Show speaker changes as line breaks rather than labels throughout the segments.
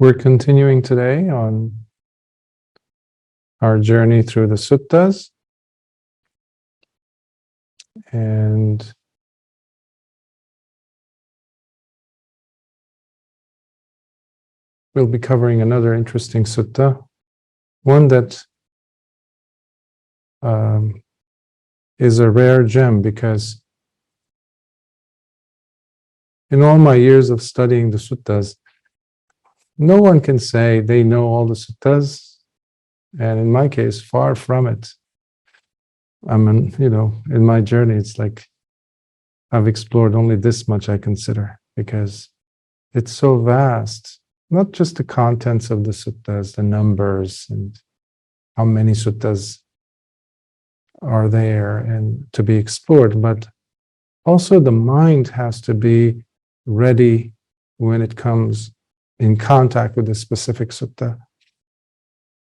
We're continuing today on our journey through the suttas, and we'll be covering another interesting sutta, one that is a rare gem, because in all my years of studying the suttas, no one can say they know all the suttas, and in my case, far from it. In my journey, it's like I've explored only this much, I consider, because it's so vast. Not just the contents of the suttas, the numbers, and how many suttas are there and to be explored, but also the mind has to be ready when it comes in contact with a specific sutta,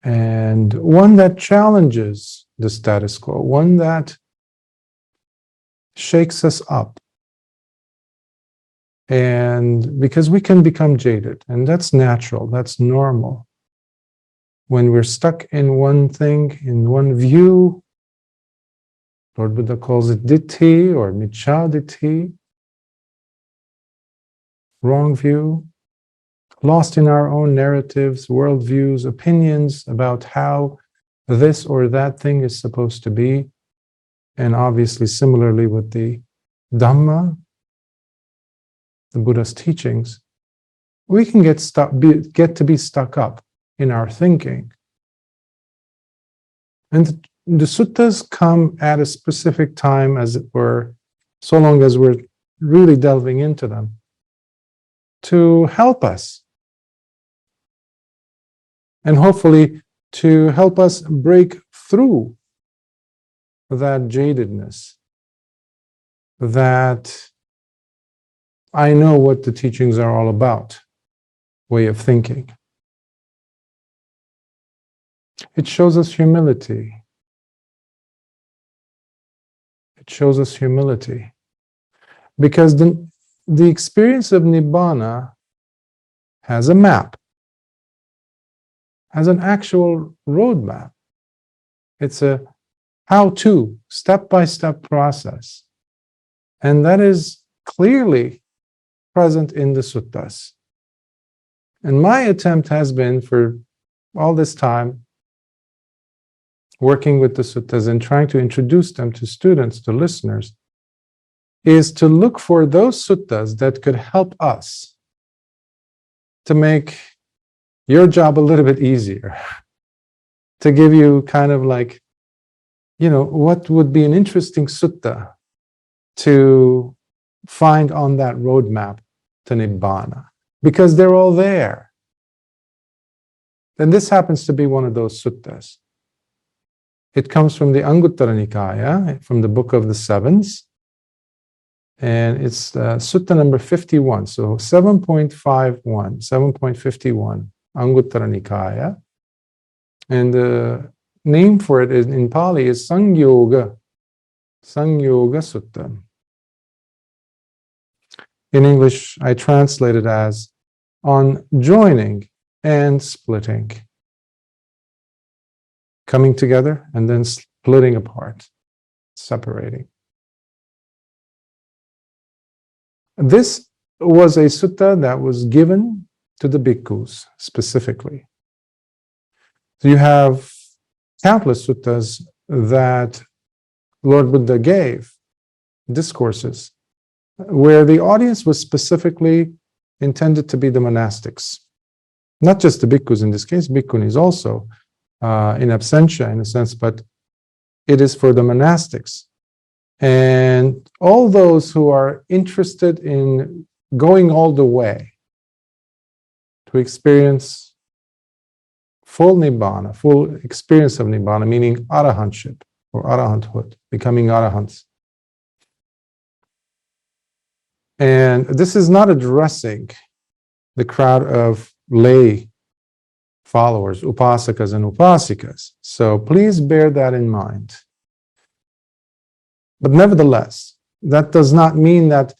and one that challenges the status quo, one that shakes us up. And because we can become jaded, and that's natural, that's normal. When we're stuck in one thing, in one view, Lord Buddha calls it ditthi or miccha ditthi, wrong view, lost in our own narratives, worldviews, opinions about how this or that thing is supposed to be. And obviously, similarly with the Dhamma, the Buddha's teachings, we can get to be stuck up in our thinking. And the suttas come at a specific time, as it were, so long as we're really delving into them, to help us. And hopefully to help us break through that jadedness, that I know what the teachings are all about way of thinking. It shows us humility. It shows us humility. Because the experience of Nibbāna has a map, has an actual roadmap. It's a how-to, step-by-step process. And that is clearly present in the suttas. And my attempt has been, for all this time, working with the suttas and trying to introduce them to students, to listeners, is to look for those suttas that could help us to make your job a little bit easier, to give you kind of like, what would be an interesting sutta to find on that roadmap to Nibbāna, because they're all there. And this happens to be one of those suttas. It comes from the Anguttara Nikāya, from the Book of the Sevens, and it's sutta number 51, so 7.51, Anguttara Nikāya. And the name for it in Pali is Saṁyoga Sutta. In English, I translate it as on joining and splitting. Coming together and then splitting apart, separating. This was a sutta that was given to the bhikkhus specifically. So you have countless suttas that Lord Buddha gave, discourses, where the audience was specifically intended to be the monastics. Not just the bhikkhus in this case, bhikkhunis also, in absentia in a sense, but it is for the monastics. And all those who are interested in going all the way to experience full Nibbāna, full experience of Nibbāna, meaning Arahantship or Arahanthood, becoming Arahants. And this is not addressing the crowd of lay followers, upasakas and upasikas. So please bear that in mind. But nevertheless, that does not mean that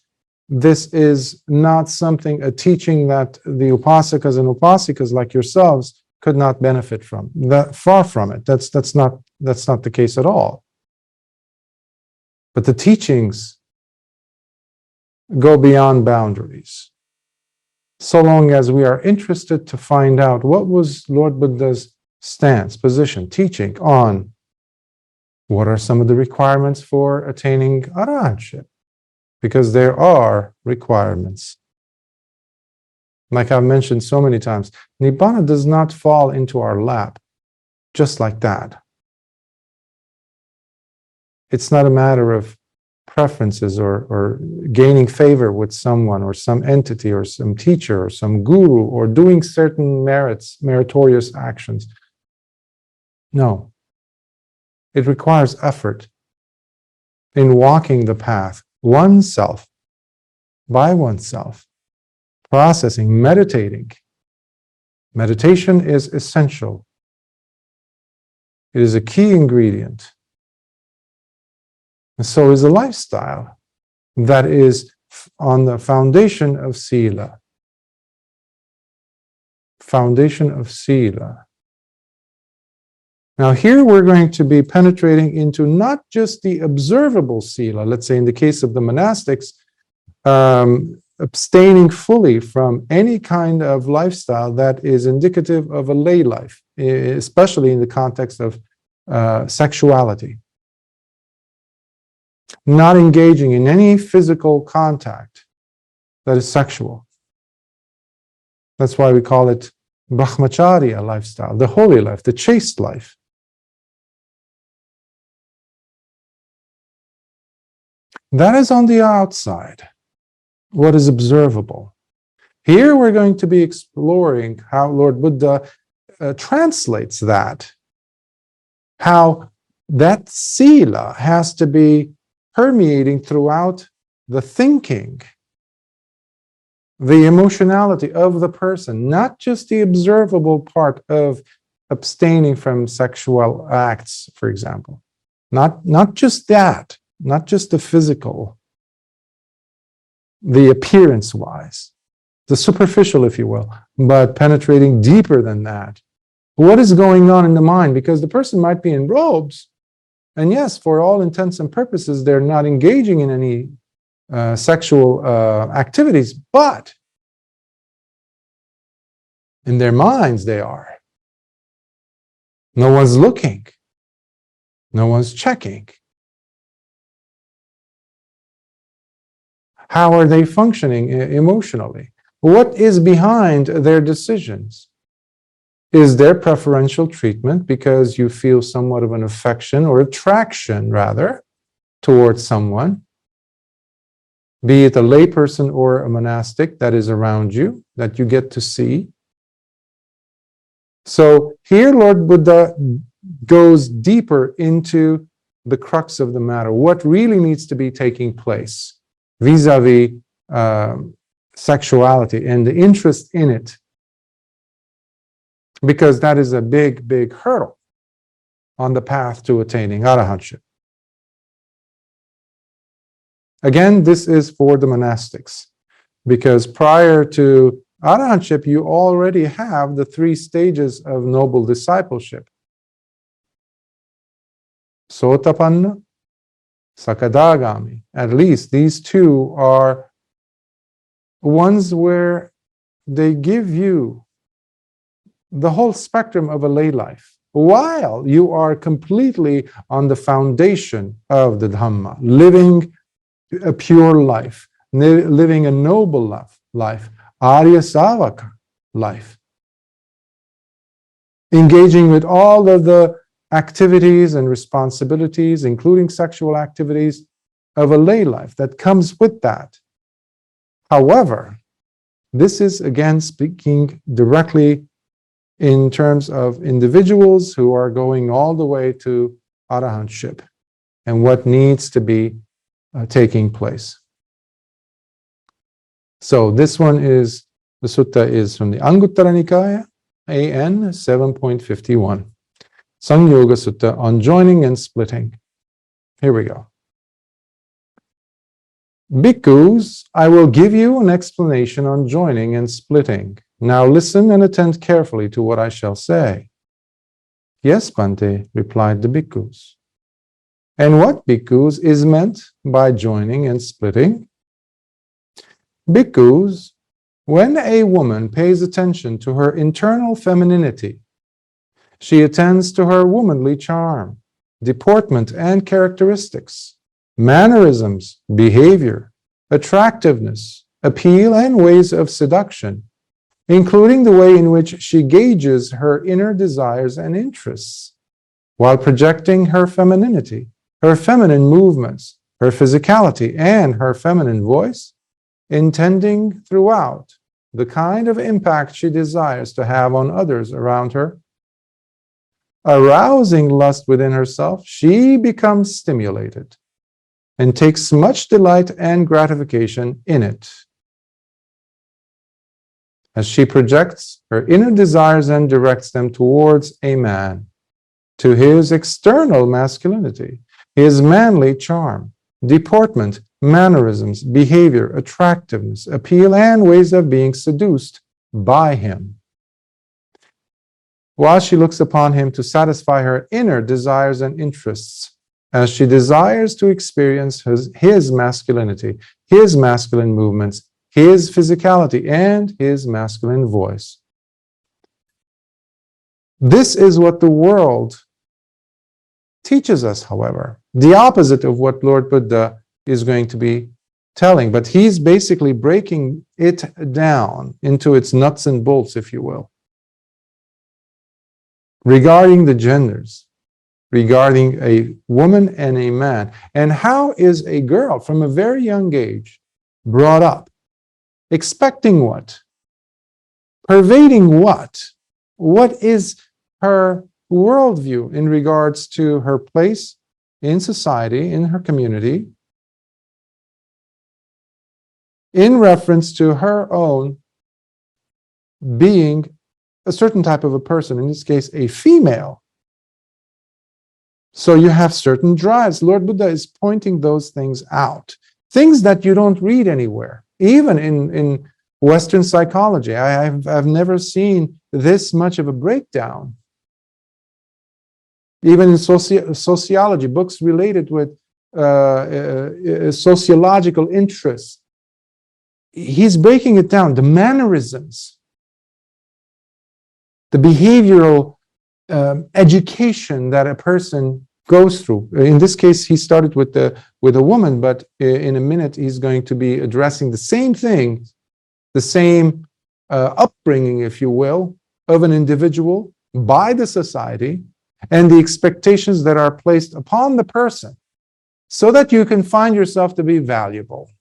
this is not something, a teaching that the upasakas and upasikas like yourselves could not benefit from. That, far from it. That's not the case at all. But the teachings go beyond boundaries. So long as we are interested to find out what was Lord Buddha's stance, position, teaching on what are some of the requirements for attaining arahantship, because there are requirements. Like I've mentioned so many times, Nibbāna does not fall into our lap just like that. It's not a matter of preferences or gaining favor with someone or some entity or some teacher or some guru or doing certain meritorious actions. No. It requires effort in walking the path oneself, by oneself, processing, meditating. Meditation is essential. It is a key ingredient. And so is a lifestyle that is on the foundation of sila. Foundation of sila. Now here we're going to be penetrating into not just the observable sila, let's say in the case of the monastics, abstaining fully from any kind of lifestyle that is indicative of a lay life, especially in the context of sexuality. Not engaging in any physical contact that is sexual. That's why we call it brahmacharya lifestyle, the holy life, the chaste life. That is on the outside, what is observable. Here we're going to be exploring how Lord Buddha translates that, how that sila has to be permeating throughout the thinking, the emotionality of the person, not just the observable part of abstaining from sexual acts, for example. Not just that, not just the physical, the appearance-wise, the superficial, if you will, but penetrating deeper than that. What is going on in the mind? Because the person might be in robes, and yes, for all intents and purposes, they're not engaging in any sexual activities, but in their minds they are. No one's looking. No one's checking. How are they functioning emotionally? What is behind their decisions? Is there preferential treatment because you feel somewhat of an affection or attraction, rather, towards someone, be it a layperson or a monastic that is around you, that you get to see? So here Lord Buddha goes deeper into the crux of the matter, what really needs to be taking place vis-a-vis sexuality and the interest in it, because that is a big, big hurdle on the path to attaining arahantship. Again, this is for the monastics, because prior to arahantship, you already have the 3 stages of noble discipleship. Sotapanna, Sakadagami. At least these 2 are ones where they give you the whole spectrum of a lay life, while you are completely on the foundation of the Dhamma, living a pure life, living a noble life, Arya Savaka life, engaging with all of the activities and responsibilities, including sexual activities, of a lay life that comes with that. However, this is again speaking directly in terms of individuals who are going all the way to arahantship and what needs to be taking place. So this one is, the sutta is from the Anguttara Nikāya, AN 7.51. Saṁyoga Sutta on joining and splitting. Here we go. Bhikkhus, I will give you an explanation on joining and splitting. Now listen and attend carefully to what I shall say. Yes, Bhante, replied the bhikkhus. And what, bhikkhus, is meant by joining and splitting? Bhikkhus, when a woman pays attention to her internal femininity, she attends to her womanly charm, deportment and characteristics, mannerisms, behavior, attractiveness, appeal, and ways of seduction, including the way in which she gauges her inner desires and interests, while projecting her femininity, her feminine movements, her physicality, and her feminine voice, intending throughout the kind of impact she desires to have on others around her. Arousing lust within herself, she becomes stimulated and takes much delight and gratification in it. As she projects her inner desires and directs them towards a man, to his external masculinity, his manly charm, deportment, mannerisms, behavior, attractiveness, appeal, and ways of being seduced by him, while she looks upon him to satisfy her inner desires and interests, as she desires to experience his masculinity, his masculine movements, his physicality, and his masculine voice. This is what the world teaches us, however, the opposite of what Lord Buddha is going to be telling, but he's basically breaking it down into its nuts and bolts, if you will, regarding the genders, regarding a woman and a man. And how is a girl from a very young age brought up? Expecting what? Pervading what? What is her worldview in regards to her place in society, in her community, in reference to her own being a certain type of a person, in this case, a female? So you have certain drives. Lord Buddha is pointing those things out. Things that you don't read anywhere, even in Western psychology. I've never seen this much of a breakdown. Even in sociology, books related with sociological interests, he's breaking it down. The mannerisms, the behavioral education that a person goes through. In this case, he started with a woman, but in a minute he's going to be addressing the same thing, the same upbringing, if you will, of an individual by the society, and the expectations that are placed upon the person, so that you can find yourself to be valuable.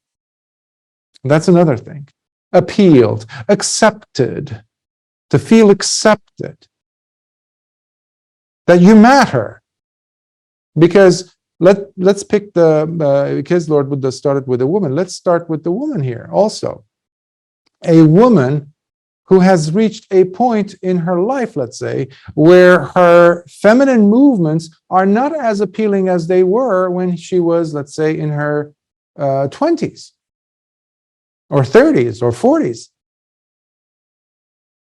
That's another thing. Appealed, accepted, to feel accepted, that you matter. Because let's pick because Lord Buddha started with a woman, let's start with the woman here also. A woman who has reached a point in her life, let's say, where her feminine movements are not as appealing as they were when she was, let's say, in her 20s or 30s or 40s.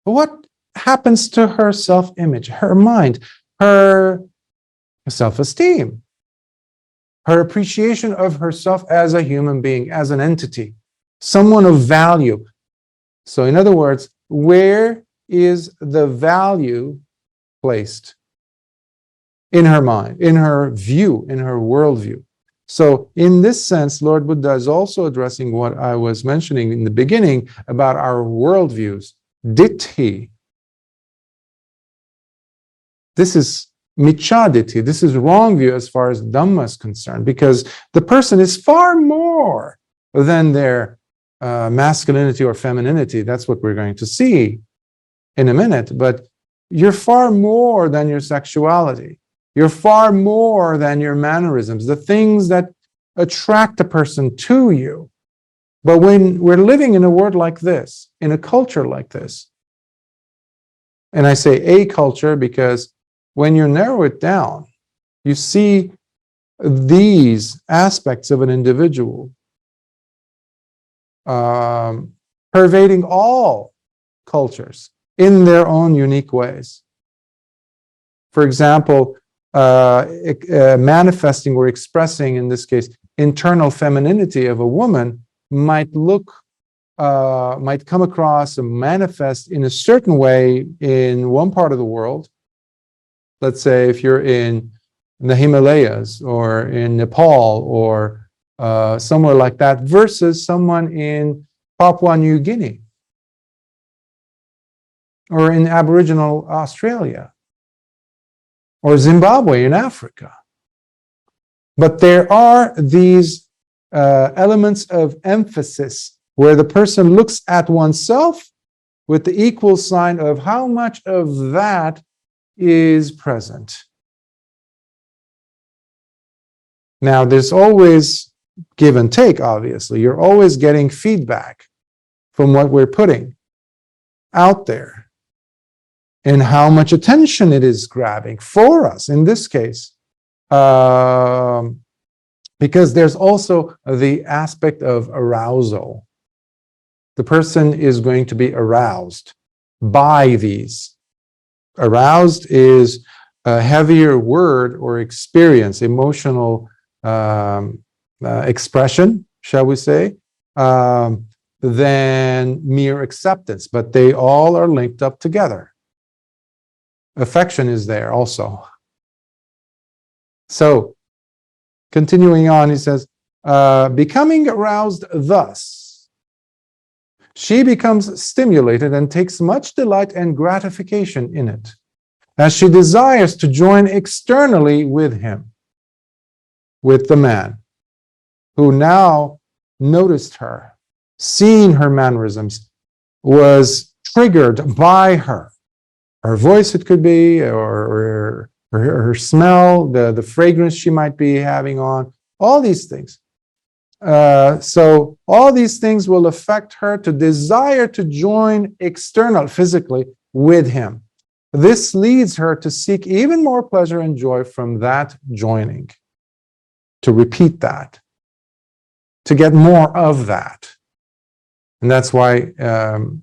What happens to her self-image, her mind, her self-esteem, her appreciation of herself as a human being, as an entity, someone of value? So in other words, where is the value placed in her mind, in her view, in her worldview? So in this sense, Lord Buddha is also addressing what I was mentioning in the beginning about our worldviews. Ditthi. This is miccāditthi. This is wrong view as far as Dhamma is concerned, because the person is far more than their masculinity or femininity. That's what we're going to see in a minute. But you're far more than your sexuality. You're far more than your mannerisms, the things that attract a person to you. But when we're living in a world like this, in a culture like this, and I say a culture because when you narrow it down, you see these aspects of an individual pervading all cultures in their own unique ways. For example, manifesting or expressing, in this case, internal femininity of a woman might come across and manifest in a certain way in one part of the world. Let's say if you're in the Himalayas or in Nepal or somewhere like that, versus someone in Papua New Guinea or in Aboriginal Australia or Zimbabwe in Africa. But there are these elements of emphasis where the person looks at oneself with the equal sign of how much of that is present. Now, there's always give and take, obviously. You're always getting feedback from what we're putting out there and how much attention it is grabbing for us in this case. Because there's also the aspect of arousal. The person is going to be aroused by these. Aroused is a heavier word or experience, emotional expression, shall we say, than mere acceptance, but they all are linked up together. Affection is there also. So, continuing on, he says, becoming aroused thus, she becomes stimulated and takes much delight and gratification in it, as she desires to join externally with him, with the man, who now noticed her, seeing her mannerisms, was triggered by her. Her voice, it could be, or her smell, the fragrance she might be having on, all these things. So all these things will affect her to desire to join external, physically, with him. This leads her to seek even more pleasure and joy from that joining, to repeat that, to get more of that. And that's why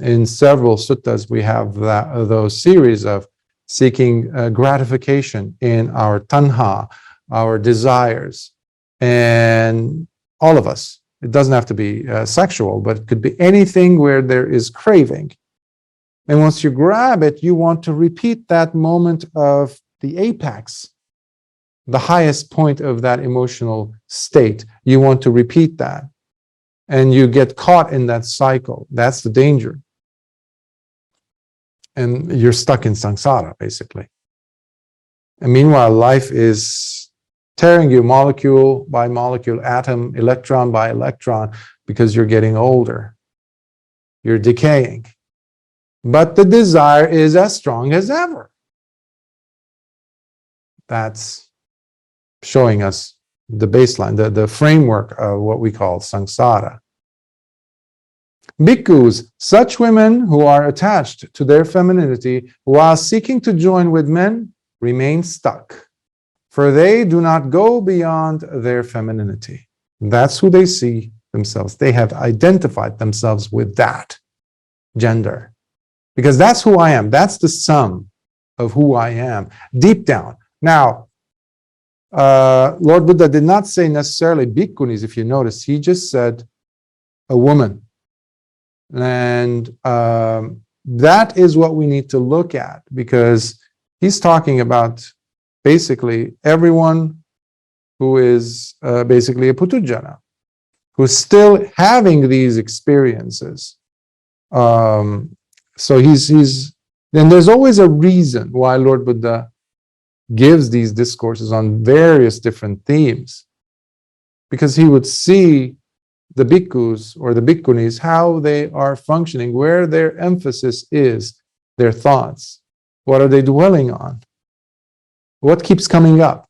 in several suttas we have those series of seeking gratification in our tanha, our desires, and all of us. It doesn't have to be sexual, but it could be anything where there is craving. And once you grab it, you want to repeat that moment of the apex, the highest point of that emotional state. You want to repeat that. And you get caught in that cycle. That's the danger. And you're stuck in samsara, basically. And meanwhile, life is tearing you molecule by molecule, atom, electron by electron, because you're getting older. You're decaying. But the desire is as strong as ever. That's showing us the baseline, the framework of what we call samsara. Bhikkhus, such women who are attached to their femininity while seeking to join with men, remain stuck, for they do not go beyond their femininity. That's who they see themselves. They have identified themselves with that gender, because that's who I am. That's the sum of who I am, deep down. Now, Lord Buddha did not say necessarily bhikkhunis, if you notice. He just said a woman. And that is what we need to look at, because he's talking about basically everyone who is basically a putujana, who's still having these experiences. So then there's always a reason why Lord Buddha gives these discourses on various different themes, because he would see the bhikkhus or the bhikkhunis, how they are functioning, where their emphasis is, their thoughts. What are they dwelling on? What keeps coming up?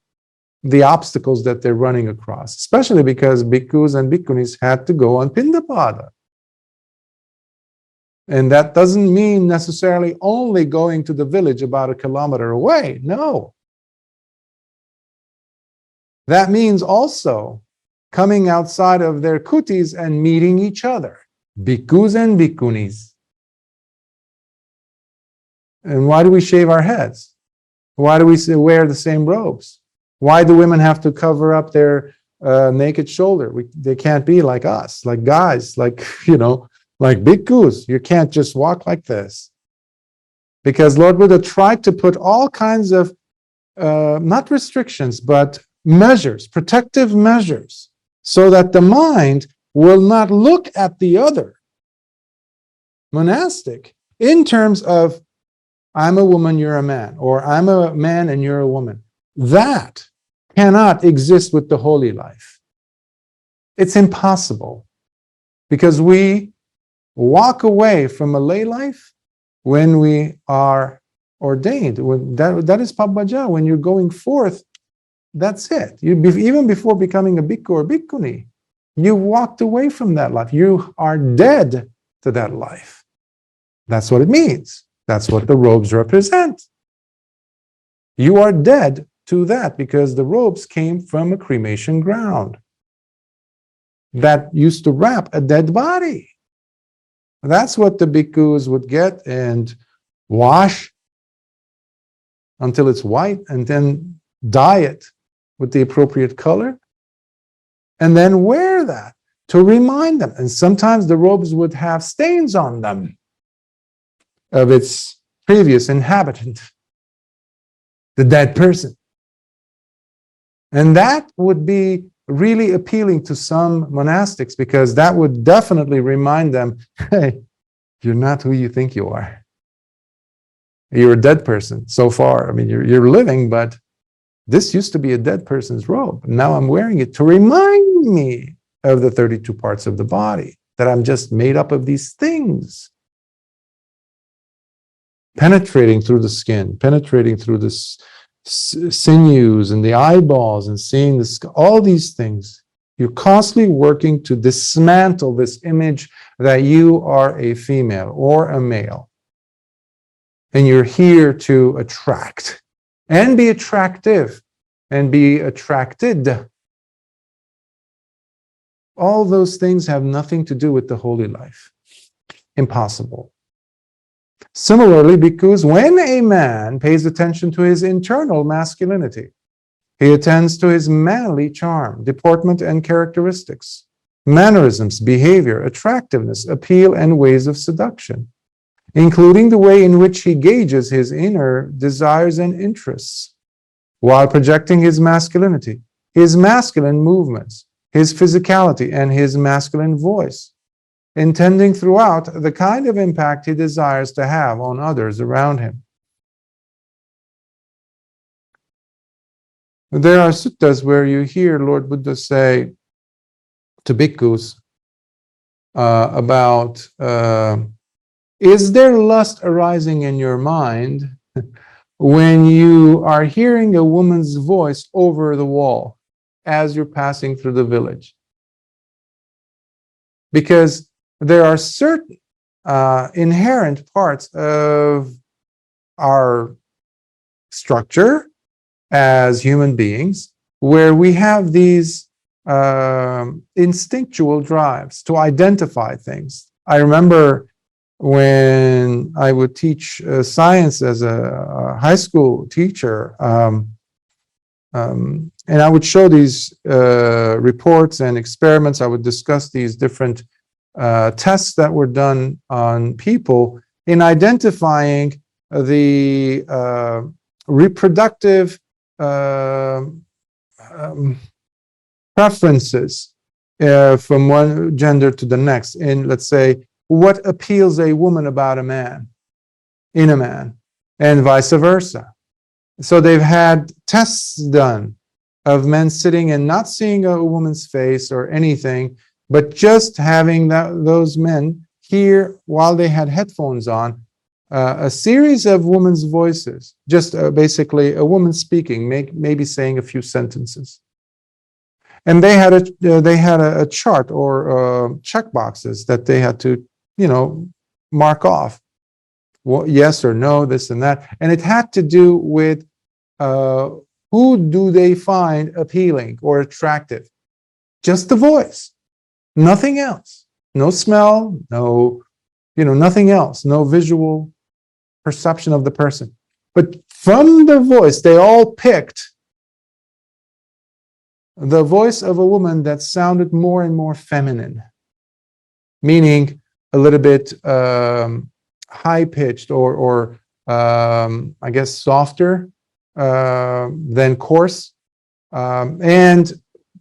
The obstacles that they're running across, especially because bhikkhus and bhikkhunis had to go on pindapada. And that doesn't mean necessarily only going to the village about 1 kilometer away. No. That means also coming outside of their kutis and meeting each other. bhikkhus and bhikkhunis. And why do we shave our heads? Why do we wear the same robes? Why do women have to cover up their naked shoulder? They can't be like us, like guys, like, like bhikkhus. You can't just walk like this. Because Lord Buddha tried to put all kinds of, not restrictions, but measures, protective measures, so that the mind will not look at the other monastic in terms of, I'm a woman, you're a man, or I'm a man and you're a woman. That cannot exist with the holy life. It's impossible, because we walk away from a lay life when we are ordained. That is pabbaja. When you're going forth, that's it. Even before becoming a bhikkhu or bhikkhuni, you walked away from that life. You are dead to that life. That's what it means. That's what the robes represent. You are dead to that, because the robes came from a cremation ground that used to wrap a dead body. That's what the bhikkhus would get and wash until it's white, and then dye it with the appropriate color, and then wear that to remind them. And sometimes the robes would have stains on them of its previous inhabitant, the dead person. And that would be really appealing to some monastics, because that would definitely remind them, hey, you're not who you think you are. You're a dead person so far. I mean, you're living, but this used to be a dead person's robe. Now I'm wearing it to remind me of the 32 parts of the body, that I'm just made up of these things. Penetrating through the skin, penetrating through the sinews and the eyeballs, and seeing all these things. You're constantly working to dismantle this image that you are a female or a male. And you're here to attract and be attractive and be attracted. All those things have nothing to do with the holy life. Impossible. Similarly, because when a man pays attention to his internal masculinity, he attends to his manly charm, deportment, and characteristics, mannerisms, behavior, attractiveness, appeal, and ways of seduction, including the way in which he gauges his inner desires and interests, while projecting his masculinity, his masculine movements, his physicality, and his masculine voice, intending throughout the kind of impact he desires to have on others around him. There are suttas where you hear Lord Buddha say to bhikkhus about, is there lust arising in your mind when you are hearing a woman's voice over the wall as you're passing through the village? Because there are certain inherent parts of our structure as human beings where we have these instinctual drives to identify things. I remember when I would teach science as a high school teacher, and I would show these reports and experiments. I would discuss these different tests that were done on people in identifying the reproductive preferences from one gender to the next. In, let's say, what appeals a woman about a man, in a man, and vice versa. So they've had tests done of men sitting and not seeing a woman's face or anything, but just having those men hear, while they had headphones on, a series of women's voices, just basically a woman speaking, maybe saying a few sentences. And they had a chart or check boxes that they had to, mark off. Well, yes or no, this and that. And it had to do with who do they find appealing or attractive? Just the voice, nothing else. No smell, no, nothing else, no visual perception of the person. But from the voice, they all picked the voice of a woman that sounded more and more feminine, meaning a little bit high-pitched or I guess softer than coarse. And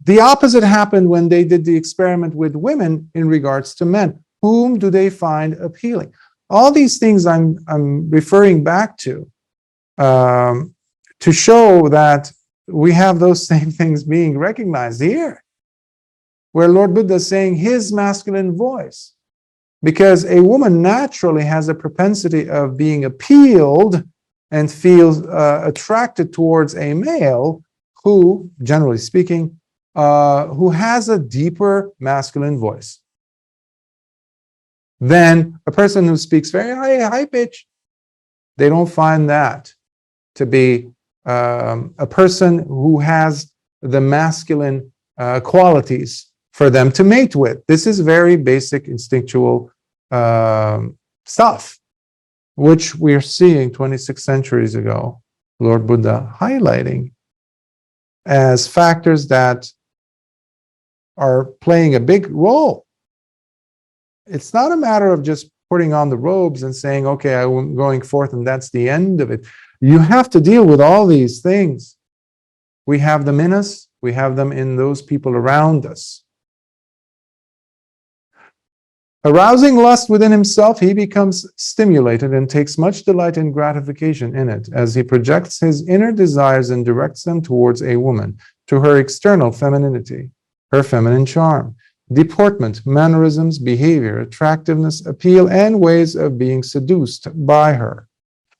the opposite happened when they did the experiment with women in regards to men. Whom do they find appealing? All these things I'm referring back to show that we have those same things being recognized here, where Lord Buddha is saying his masculine voice, because a woman naturally has a propensity of being appealed and feels attracted towards a male who, generally speaking, who has a deeper masculine voice than a person who speaks very high pitch. They don't find that to be a person who has the masculine qualities for them to mate with. This is very basic instinctual stuff, which we're seeing 26 centuries ago, Lord Buddha highlighting as factors that are playing a big role. It's not a matter of just putting on the robes and saying, okay, I'm going forth and that's the end of it. You have to deal with all these things. We have them in us. We have them in those people around us. Arousing lust within himself, he becomes stimulated and takes much delight and gratification in it, as he projects his inner desires and directs them towards a woman, to her external femininity, her feminine charm, deportment, mannerisms, behavior, attractiveness, appeal, and ways of being seduced by her,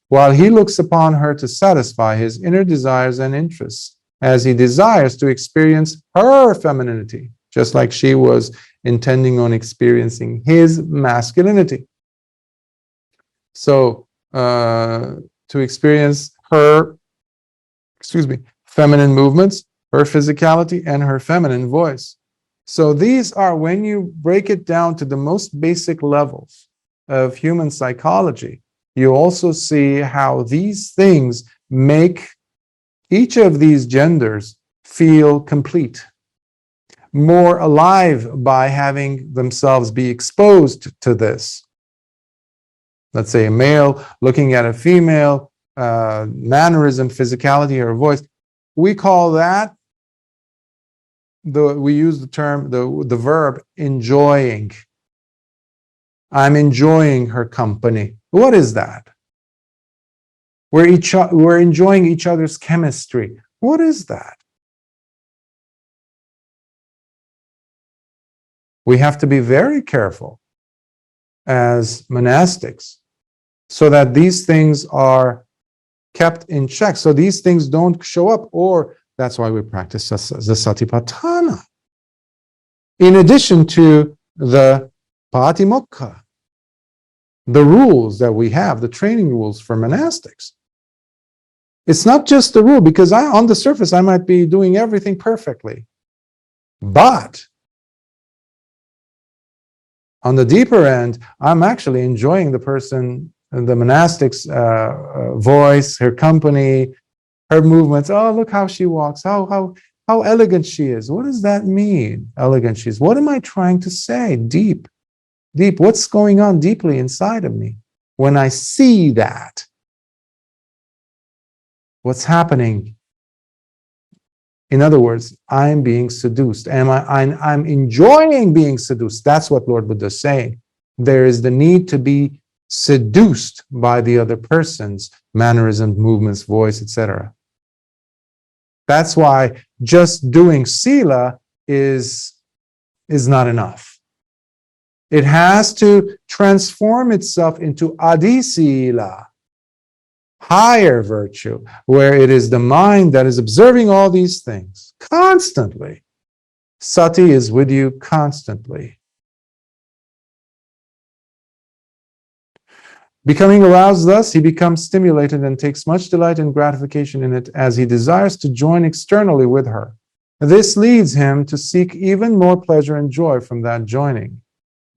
while he looks upon her to satisfy his inner desires and interests, as he desires to experience her femininity, just like she was intending on experiencing his masculinity. So, to experience her, feminine movements, her physicality, and her feminine voice. So these are, when you break it down to the most basic levels of human psychology, you also see how these things make each of these genders feel complete, more alive by having themselves be exposed to this. Let's say a male looking at a female, mannerism, physicality, or voice. We call that, we use the term, the verb enjoying. I'm enjoying her company. What is that? We're enjoying each other's chemistry. What is that? We have to be very careful as monastics so that these things are kept in check, so these things don't show up, or that's why we practice the satipatthana. In addition to the patimokkha, the rules that we have, the training rules for monastics. It's not just the rule, because on the surface, I might be doing everything perfectly. But on the deeper end, I'm actually enjoying the person, the monastic's voice, her company, her movements. Oh, look how she walks. How elegant she is. What does that mean? Elegant she is. What am I trying to say? Deep. What's going on deeply inside of me when I see that? What's happening? In other words, I'm being seduced. I'm enjoying being seduced. That's what Lord Buddha is saying. There is the need to be seduced by the other person's mannerisms, movements, voice, etc. That's why just doing sila is not enough. It has to transform itself into adisila, higher virtue, where it is the mind that is observing all these things constantly. Sati is with you constantly. Becoming aroused thus, he becomes stimulated and takes much delight and gratification in it, as he desires to join externally with her. This leads him to seek even more pleasure and joy from that joining.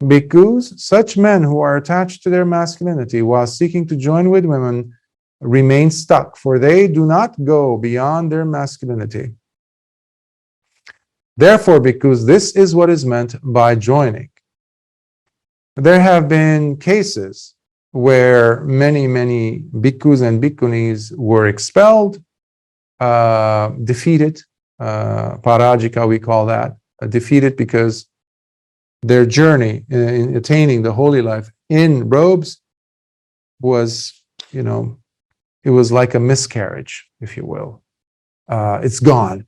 Bhikkhus, such men who are attached to their masculinity while seeking to join with women remain stuck, for they do not go beyond their masculinity. Therefore, bhikkhus, this is what is meant by joining. There have been cases where many bhikkhus and bhikkhunis were expelled, defeated, parajika we call that, defeated because their journey in attaining the holy life in robes was, it was like a miscarriage, if you will. It's gone.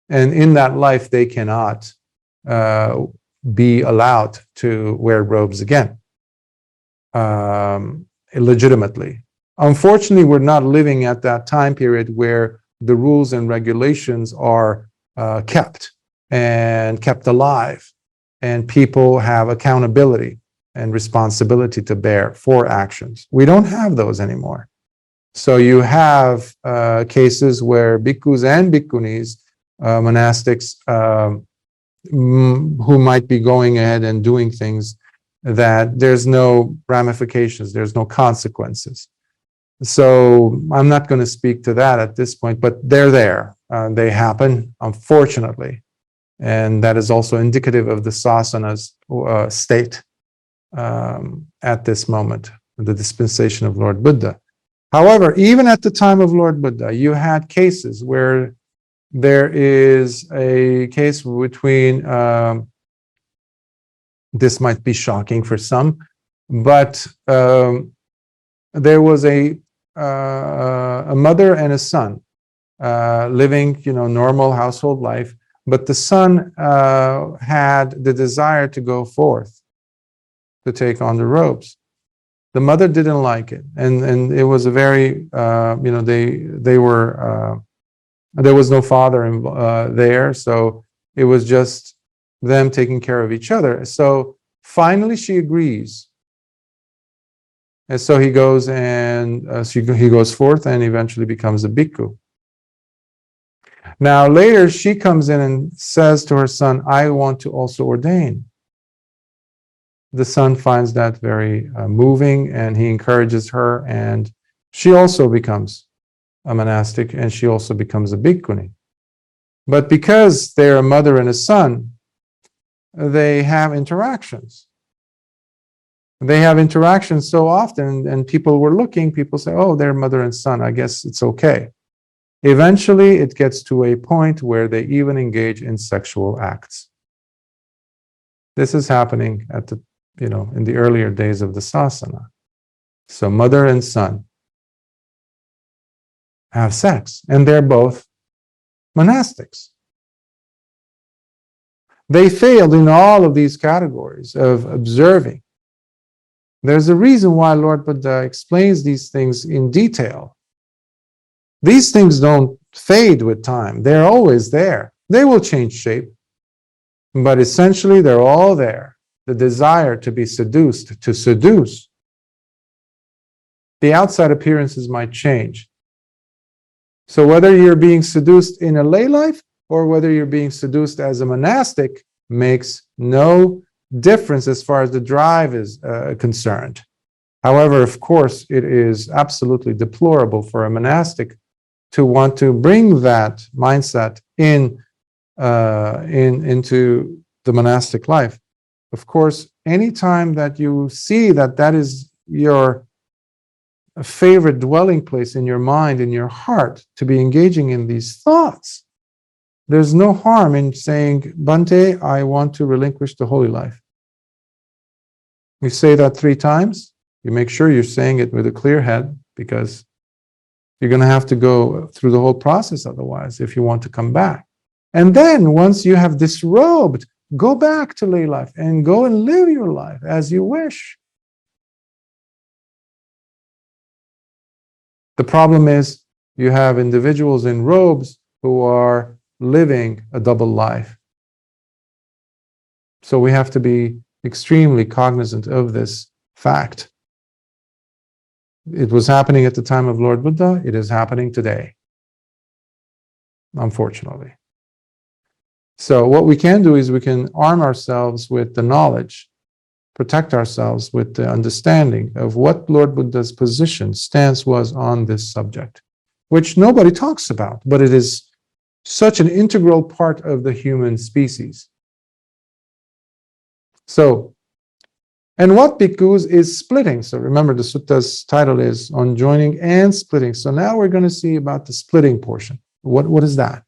And in that life, they cannot be allowed to wear robes again, illegitimately. Unfortunately, we're not living at that time period where the rules and regulations are kept alive, and people have accountability and responsibility to bear for actions. We don't have those anymore. So you have cases where bhikkhus and bhikkhunis, monastics, who might be going ahead and doing things that there's no ramifications, there's no consequences. So I'm not going to speak to that at this point, but they're there. They happen, unfortunately. And that is also indicative of the sasana's state at this moment, the dispensation of Lord Buddha. However, even at the time of Lord Buddha, you had cases where there is a case between, this might be shocking for some, but there was a mother and a son living, normal household life, but the son had the desire to go forth to take on the robes. The mother didn't like it, and it was a very, they were, there was no father there, so it was just them taking care of each other. So finally she agrees. And so he goes and he goes forth and eventually becomes a bhikkhu. Now later she comes in and says to her son, I want to also ordain. The son finds that very moving, and he encourages her, and she also becomes a monastic, and she also becomes a bhikkhuni. But because they're a mother and a son, they have interactions. They have interactions so often, and people were looking, people say, oh, they're mother and son, I guess it's okay. Eventually, it gets to a point where they even engage in sexual acts. This is happening at the, in the earlier days of the sasana. So mother and son have sex, and they're both monastics. They failed in all of these categories of observing. There's a reason why Lord Buddha explains these things in detail. These things don't fade with time. They're always there. They will change shape, but essentially they're all there. The desire to be seduced, to seduce. The outside appearances might change. So whether you're being seduced in a lay life or whether you're being seduced as a monastic makes no difference as far as the drive is concerned. However, of course, it is absolutely deplorable for a monastic to want to bring that mindset into the monastic life. Of course, anytime that you see that that is your favorite dwelling place in your mind, in your heart, to be engaging in these thoughts, there's no harm in saying, Bhante, I want to relinquish the holy life. You say that 3 times, you make sure you're saying it with a clear head, because you're going to have to go through the whole process otherwise if you want to come back. And then once you have disrobed, go back to lay life and go and live your life as you wish. The problem is you have individuals in robes who are living a double life. So we have to be extremely cognizant of this fact. It was happening at the time of Lord Buddha. It is happening today, unfortunately. So what we can do is we can arm ourselves with the knowledge protect ourselves with the understanding of what Lord Buddha's stance was on this subject, which nobody talks about, but it is such an integral part of the human species. So, and what bhikkhus is splitting. So remember, the sutta's title is on joining and splitting. So now we're going to see about the splitting portion. What is that?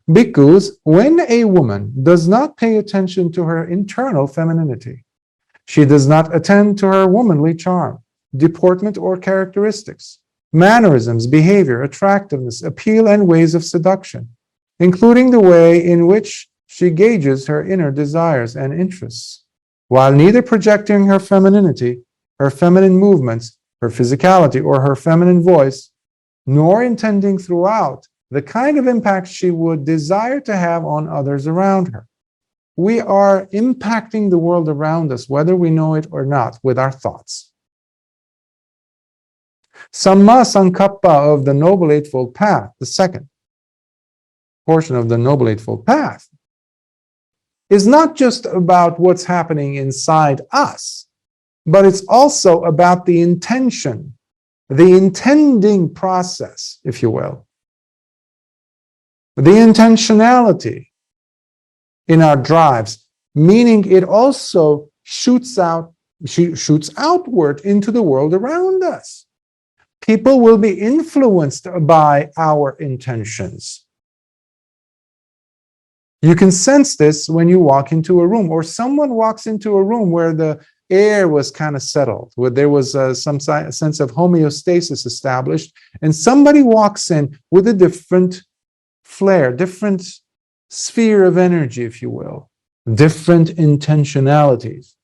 Bhikkhus, when a woman does not pay attention to her internal femininity, she does not attend to her womanly charm, deportment or characteristics, mannerisms, behavior, attractiveness, appeal, and ways of seduction, including the way in which she gauges her inner desires and interests, while neither projecting her femininity, her feminine movements, her physicality, or her feminine voice, nor intending throughout the kind of impact she would desire to have on others around her. We are impacting the world around us, whether we know it or not, with our thoughts. Samma Sankappa of the Noble Eightfold Path, the second portion of the Noble Eightfold Path, is not just about what's happening inside us, but it's also about the intention, the intending process, if you will, the intentionality in our drives, meaning it also shoots outward into the world around us. People will be influenced by our intentions. You can sense this when you walk into a room, or someone walks into a room where the air was kind of settled, where there was some sense of homeostasis established, and somebody walks in with a different flair, different sphere of energy, if you will, different intentionalities.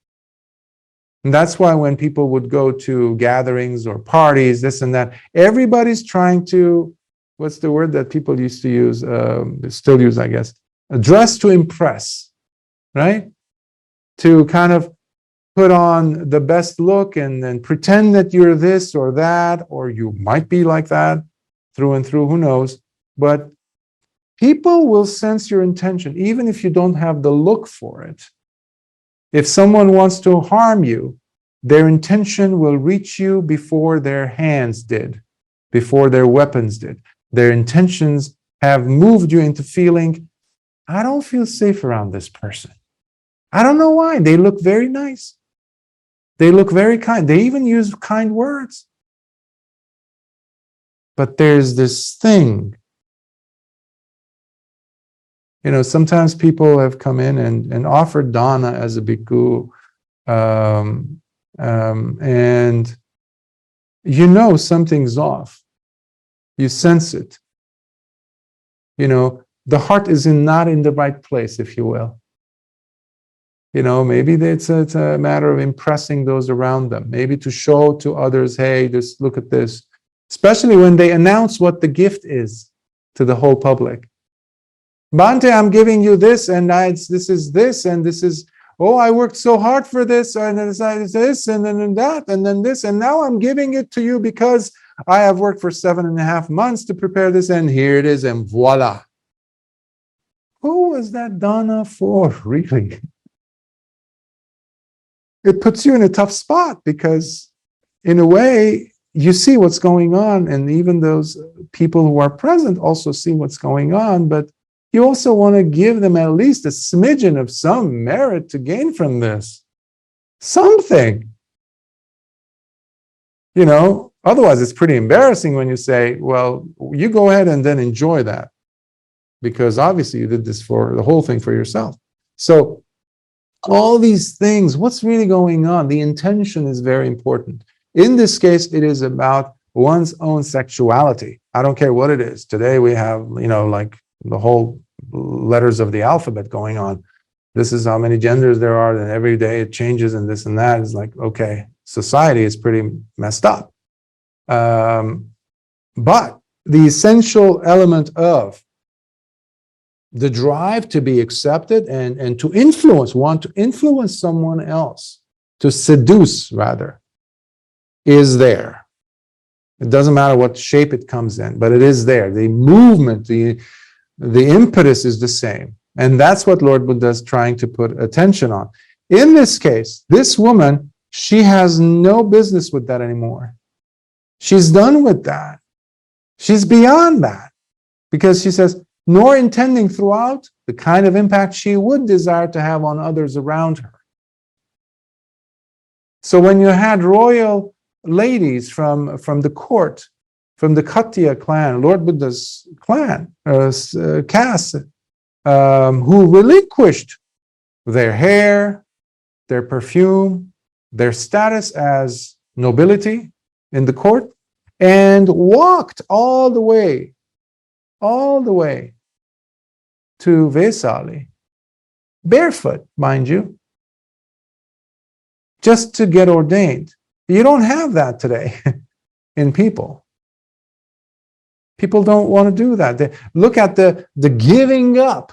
And that's why when people would go to gatherings or parties, this and that, everybody's trying to, what's the word that people used to use, still use, I guess, dress to impress, right? To kind of put on the best look and then pretend that you're this or that, or you might be like that through and through, who knows? But people will sense your intention, even if you don't have the look for it. If someone wants to harm you, their intention will reach you before their hands did, before their weapons did. Their intentions have moved you into feeling, I don't feel safe around this person. I don't know why. They look very nice. They look very kind. They even use kind words. But there's this thing. You know, sometimes people have come in and offered dana as a bhikkhu, and you know something's off. You sense it. You know, the heart is not in the right place, if you will. You know, maybe it's a matter of impressing those around them, maybe to show to others, hey, just look at this. Especially when they announce what the gift is to the whole public. Bhante, I'm giving you this, and this is this, and this is, oh, I worked so hard for this, and then this, and then that, and then this, and now I'm giving it to you because I have worked for 7.5 months to prepare this, and here it is, and voila. Who was that dana for, really? It puts you in a tough spot because, in a way, you see what's going on, and even those people who are present also see what's going on, but you also want to give them at least a smidgen of some merit to gain from this. Something. You know, otherwise it's pretty embarrassing when you say, well, you go ahead and then enjoy that. Because obviously you did this for the whole thing for yourself. So all these things, what's really going on? The intention is very important. In this case, it is about one's own sexuality. I don't care what it is. Today we have, you know, like the whole letters of the alphabet going on. This is how many genders there are, and every day it changes and this and that. It's like, okay, society is pretty messed up. But the essential element of the drive to be accepted and to influence, want to influence someone else, to seduce rather, is there. It doesn't matter what shape it comes in, but it is there. The movement, the impetus is the same. And that's what Lord Buddha is trying to put attention on. In this case, this woman, she has no business with that anymore. She's done with that. She's beyond that, because she says, nor intending throughout the kind of impact she would desire to have on others around her. So when you had royal ladies from the court, from the Khattiya clan, Lord Buddha's clan, caste, who relinquished their hair, their perfume, their status as nobility in the court, and walked all the way to Vesali, barefoot, mind you, just to get ordained. You don't have that today in people. People don't want to do that. They look at the giving up.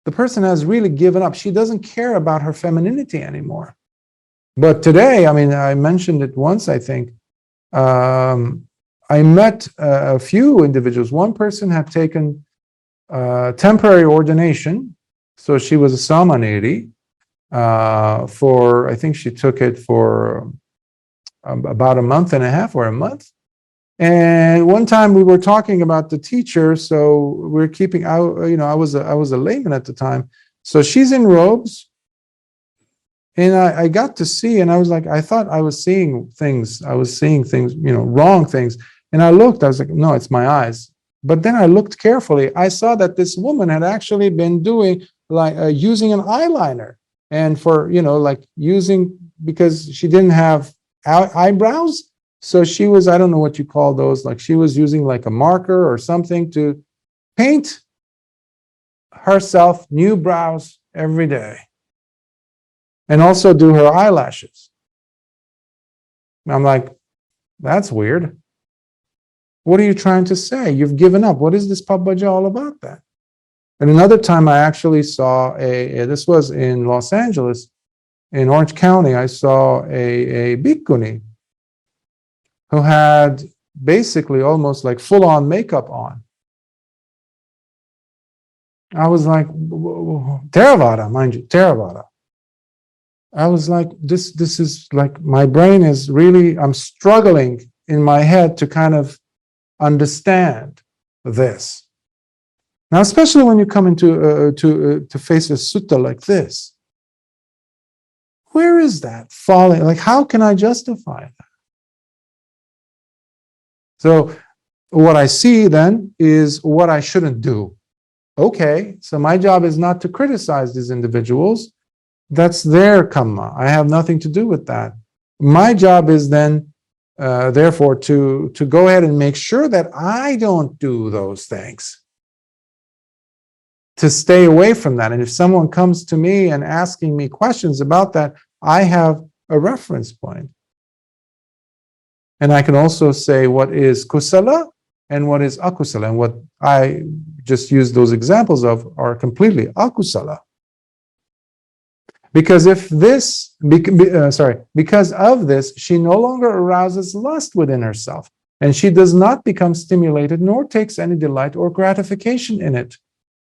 The person has really given up. She doesn't care about her femininity anymore. But today, I mean, I mentioned it once, I think, I met a few individuals. One person had taken temporary ordination, so she was a Samaneri for, I think she took it for about a month and a half or a month. And one time we were talking about the teacher, so we're keeping out, you know, I was a layman at the time. So she's in robes, and I got to see, and I was like, I thought I was seeing things, you know, wrong things. And I looked, I was like, no, it's my eyes. But then I looked carefully. I saw that this woman had actually been doing like using an eyeliner, and for, you know, like using, because she didn't have eyebrows. So she was, I don't know what you call those, like she was using like a marker or something to paint herself new brows every day, and also do her eyelashes. I'm like, that's weird. What are you trying to say? You've given up. What is this Pabbaja all about that? And another time I actually saw this was in Los Angeles, in Orange County, I saw a bhikkhuni who had basically almost like full-on makeup on. I was like, Theravada, mind you, Theravada. I was like, this is like, my brain is really, I'm struggling in my head to kind of understand this. Now, especially when you come into to face a sutta like this, where is that falling? Like, how can I justify that? So what I see then is what I shouldn't do. Okay, so my job is not to criticize these individuals. That's their karma. I have nothing to do with that. My job is then, therefore, to go ahead and make sure that I don't do those things, to stay away from that. And if someone comes to me and asking me questions about that, I have a reference point. And I can also say what is kusala and what is akusala. And what I just used those examples of are completely akusala. Because if this, because of this, she no longer arouses lust within herself, and she does not become stimulated nor takes any delight or gratification in it.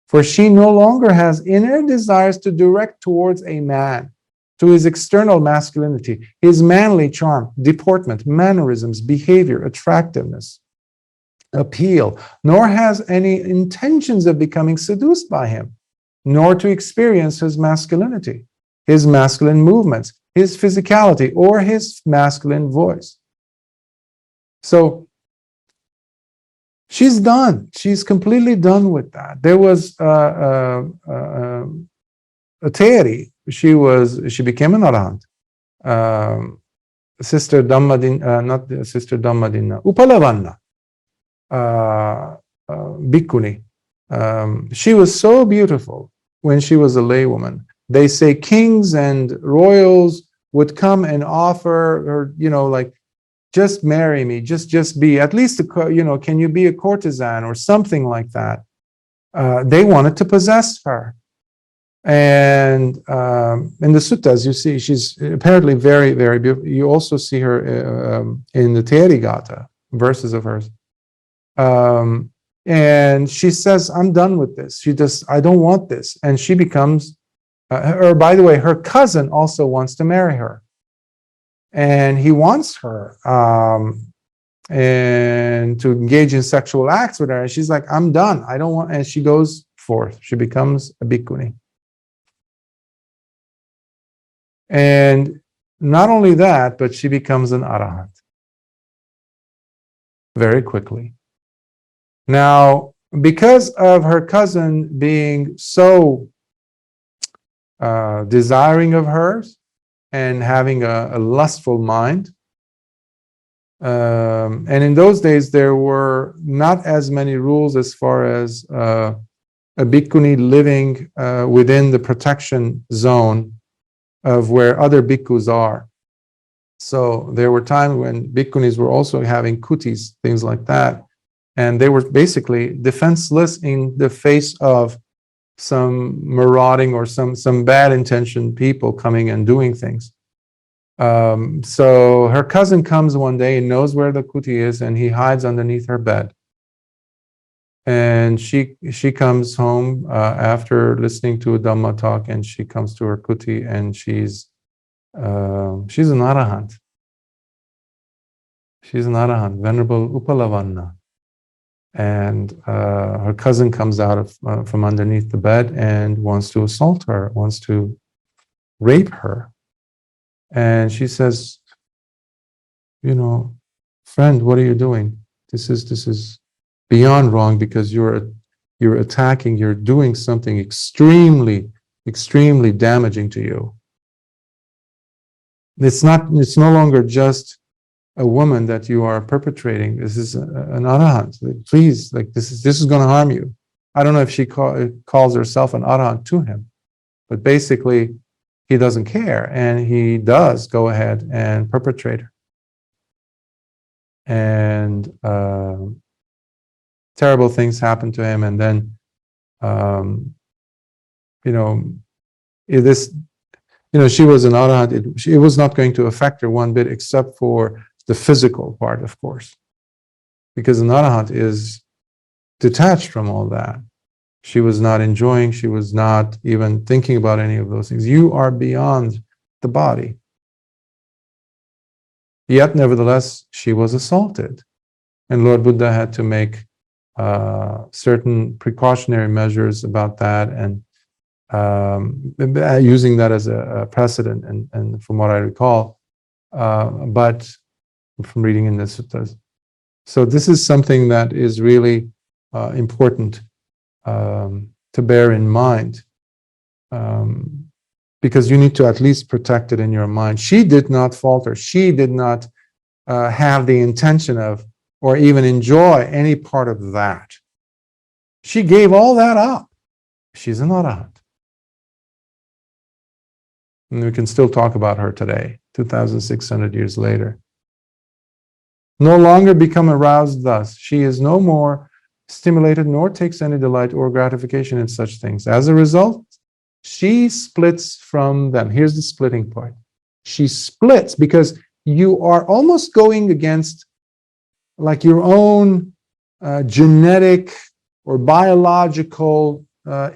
For she no longer has inner desires to direct towards a man, to his external masculinity, his manly charm, deportment, mannerisms, behavior, attractiveness, appeal, nor has any intentions of becoming seduced by him, nor to experience his masculinity, his masculine movements, his physicality, or his masculine voice. So she's done. She's completely done with that. There was a Teri. She became an Arahant. Sister Dhammadina, not Sister Dhammadina, Upalavanna, Bhikkhuni. She was so beautiful when she was a laywoman. They say kings and royals would come and offer her, you know, like, just marry me, just be, at least, you know, can you be a courtesan or something like that? They wanted to possess her. And in the suttas, you see, she's apparently very, very beautiful. You also see her in the Therigata, verses of hers. And she says, I'm done with this. I don't want this. And she becomes or by the way, her cousin also wants to marry her. And he wants her and to engage in sexual acts with her. And she's like, I'm done. I don't want, and she goes forth. She becomes a bhikkhuni. And not only that, but she becomes an arahant very quickly. Now, because of her cousin being so desiring of hers and having a lustful mind, and in those days there were not as many rules as far as a bhikkhuni living within the protection zone of where other bhikkhus are. So there were times when bhikkhunis were also having kutis, things like that, and they were basically defenseless in the face of some marauding or some bad intentioned people coming and doing things. So her cousin comes one day and knows where the kuti is, and he hides underneath her bed. And she comes home after listening to a Dhamma talk, and she comes to her kuti, and she's an arahant. She's an arahant, Venerable Upalavanna. And her cousin comes out from underneath the bed and wants to assault her, wants to rape her. And she says, friend, what are you doing? This is beyond wrong, because you're attacking, you're doing something extremely, extremely damaging to you. It's no longer just a woman that you are perpetrating. This is an arahant. Please, this is going to harm you. I don't know if she calls herself an arahant to him, but basically he doesn't care, and he does go ahead and perpetrate her. And terrible things happen to him, and then she was an arahant. It was not going to affect her one bit, except for the physical part, of course, because an arahant is detached from all that. She was not enjoying, she was not even thinking about any of those things. You are beyond the body. Yet, nevertheless, she was assaulted. And Lord Buddha had to make certain precautionary measures about that, and using that as a precedent, and from what I recall, but from reading in the suttas. So this is something that is really important to bear in mind, because you need to at least protect it in your mind. She did not falter. She did not have the intention of, or even enjoy any part of that. She gave all that up. She's an arahant. And we can still talk about her today, 2,600 years later. No longer become aroused thus. She is no more stimulated, nor takes any delight or gratification in such things. As a result, she splits from them. Here's the splitting part. She splits because you are almost going against your own genetic or biological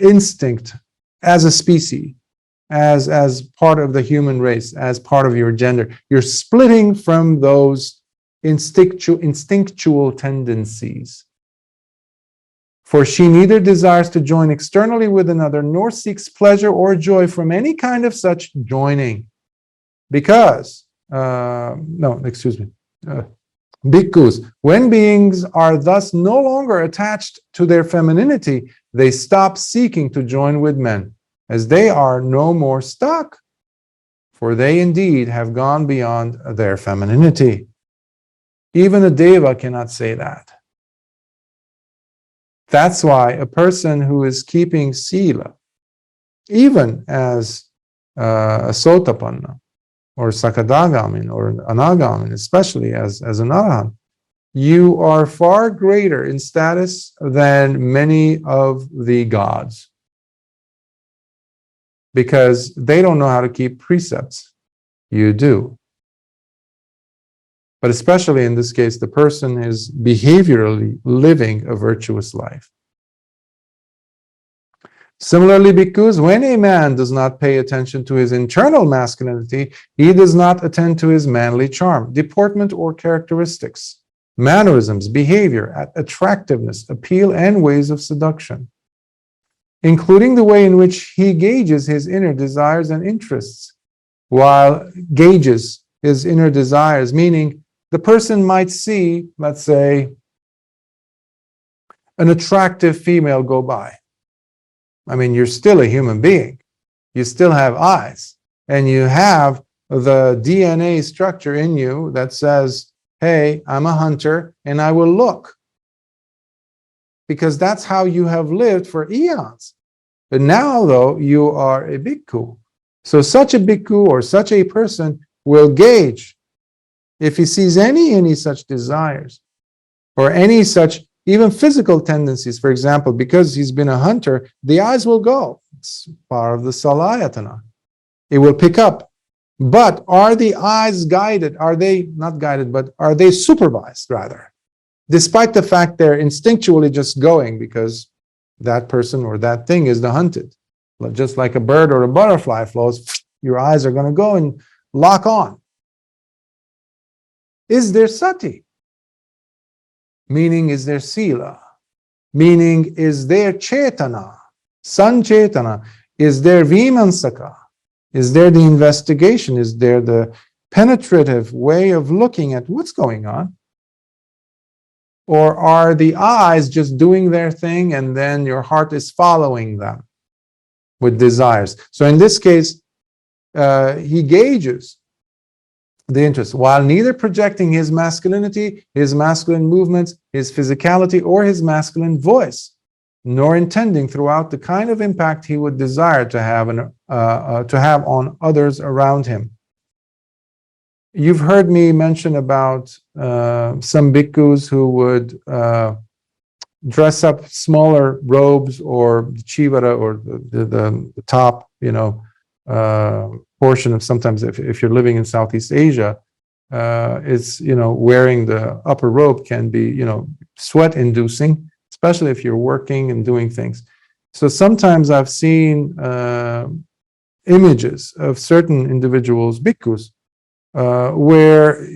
instinct as a species, as part of the human race, as part of your gender. You're splitting from those instinctual tendencies. For she neither desires to join externally with another, nor seeks pleasure or joy from any kind of such joining. Because, bhikkhus, when beings are thus no longer attached to their femininity, they stop seeking to join with men, as they are no more stuck, for they indeed have gone beyond their femininity. Even a deva cannot say that. That's why a person who is keeping sila, even as a sotapanna, or sakadagamin, or anagamin, especially as an arahant, you are far greater in status than many of the gods, because they don't know how to keep precepts. You do. But especially in this case, the person is behaviorally living a virtuous life. Similarly, bhikkhus, when a man does not pay attention to his internal masculinity, he does not attend to his manly charm, deportment, or characteristics, mannerisms, behavior, attractiveness, appeal, and ways of seduction, including the way in which he gauges his inner desires and interests. While gauges his inner desires, meaning the person might see, let's say, an attractive female go by. I mean, you're still a human being. You still have eyes, and you have the DNA structure in you that says, hey, I'm a hunter and I will look. Because that's how you have lived for eons. But now, though, you are a bhikkhu. So such a bhikkhu or such a person will gauge if he sees any such desires or any such even physical tendencies. For example, because he's been a hunter, the eyes will go. It's part of the salayatana. It will pick up. But are the eyes guided? Are they not guided, but are they supervised rather? Despite the fact they're instinctually just going because that person or that thing is the hunted. Just like a bird or a butterfly flows, your eyes are going to go and lock on. Is there sati? Meaning, is there sila? Meaning, is there chetana? Sanchetana? Is there vimansaka? Is there the investigation? Is there the penetrative way of looking at what's going on? Or are the eyes just doing their thing and then your heart is following them with desires? So in this case, he gauges the interest, while neither projecting his masculinity, his masculine movements, his physicality, or his masculine voice, nor intending throughout the kind of impact he would desire to have on others around him. You've heard me mention about some bhikkhus who would dress up smaller robes or the chivara or the top, portion of, sometimes if you're living in Southeast Asia, it's, wearing the upper robe can be, sweat inducing, especially if you're working and doing things. So sometimes I've seen images of certain individuals, bhikkhus, where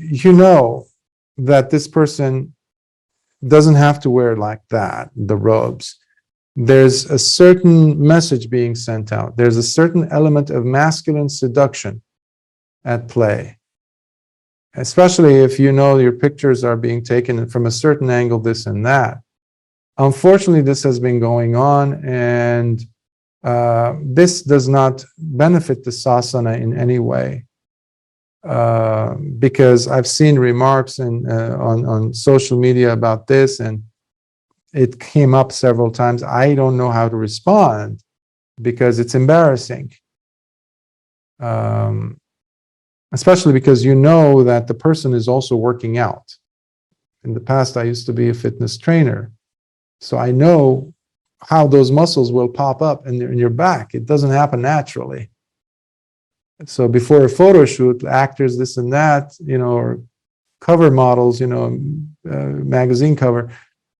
that this person doesn't have to wear like that, the robes. There's a certain message being sent out. There's a certain element of masculine seduction at play. Especially if your pictures are being taken from a certain angle, this and that. Unfortunately, this has been going on, and this does not benefit the sasana in any way. Because I've seen remarks on social media about this, and it came up several times. I don't know how to respond because it's embarrassing. Especially because that the person is also working out. In the past, I used to be a fitness trainer. So I know how those muscles will pop up in your back. It doesn't happen naturally. So before a photo shoot, actors, this and that, or cover models, magazine cover,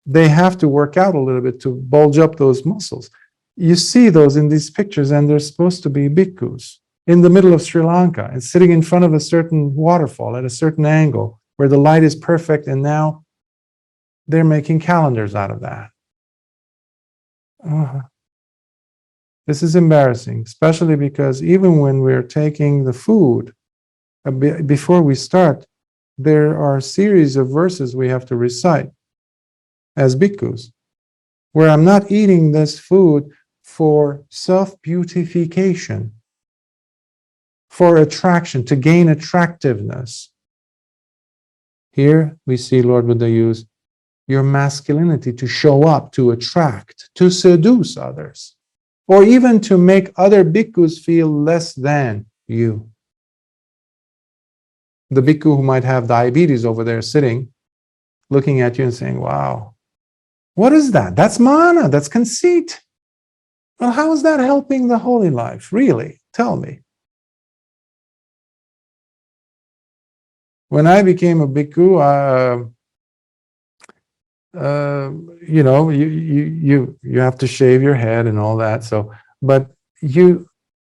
they have to work out a little bit to bulge up those muscles. You see those in these pictures, and they're supposed to be bhikkhus in the middle of Sri Lanka and sitting in front of a certain waterfall at a certain angle where the light is perfect, and now they're making calendars out of that. This is embarrassing, especially because even when we're taking the food, before we start, there are a series of verses we have to recite as bhikkhus, where I'm not eating this food for self-beautification, for attraction, to gain attractiveness. Here we see Lord Buddha use your masculinity to show up, to attract, to seduce others, or even to make other bhikkhus feel less than you. The bhikkhu who might have diabetes over there sitting, looking at you and saying, wow, what is that? That's mana, that's conceit. Well, how is that helping the holy life? Really? Tell me. When I became a bhikkhu, you have to shave your head and all that. So, but you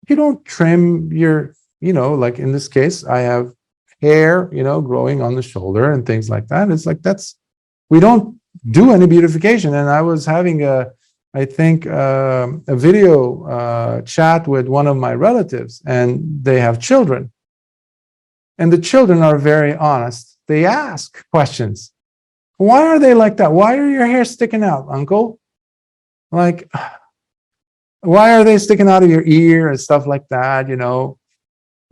don't trim your, like in this case, I have hair, growing on the shoulder and things like that. It's like we don't do any beautification. And I was having a video chat with one of my relatives, and they have children. And the children are very honest. They ask questions. Why are they like that? Why are your hair sticking out, uncle? Like, why are they sticking out of your ear and stuff like that,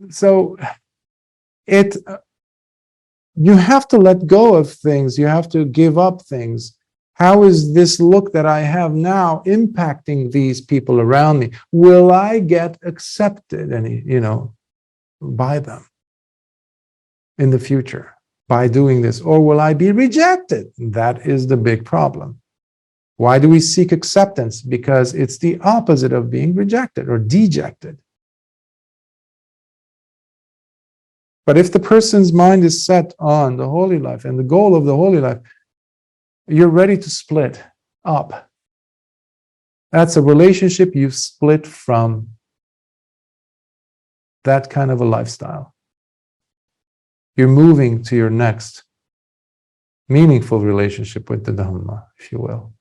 So you have to let go of things. You have to give up things. How is this look that I have now impacting these people around me? Will I get accepted by them in the future by doing this? Or will I be rejected? That is the big problem. Why do we seek acceptance? Because it's the opposite of being rejected or dejected. But if the person's mind is set on the holy life and the goal of the holy life, you're ready to split up. That's a relationship you've split from. That kind of a lifestyle. You're moving to your next meaningful relationship with the Dhamma, if you will.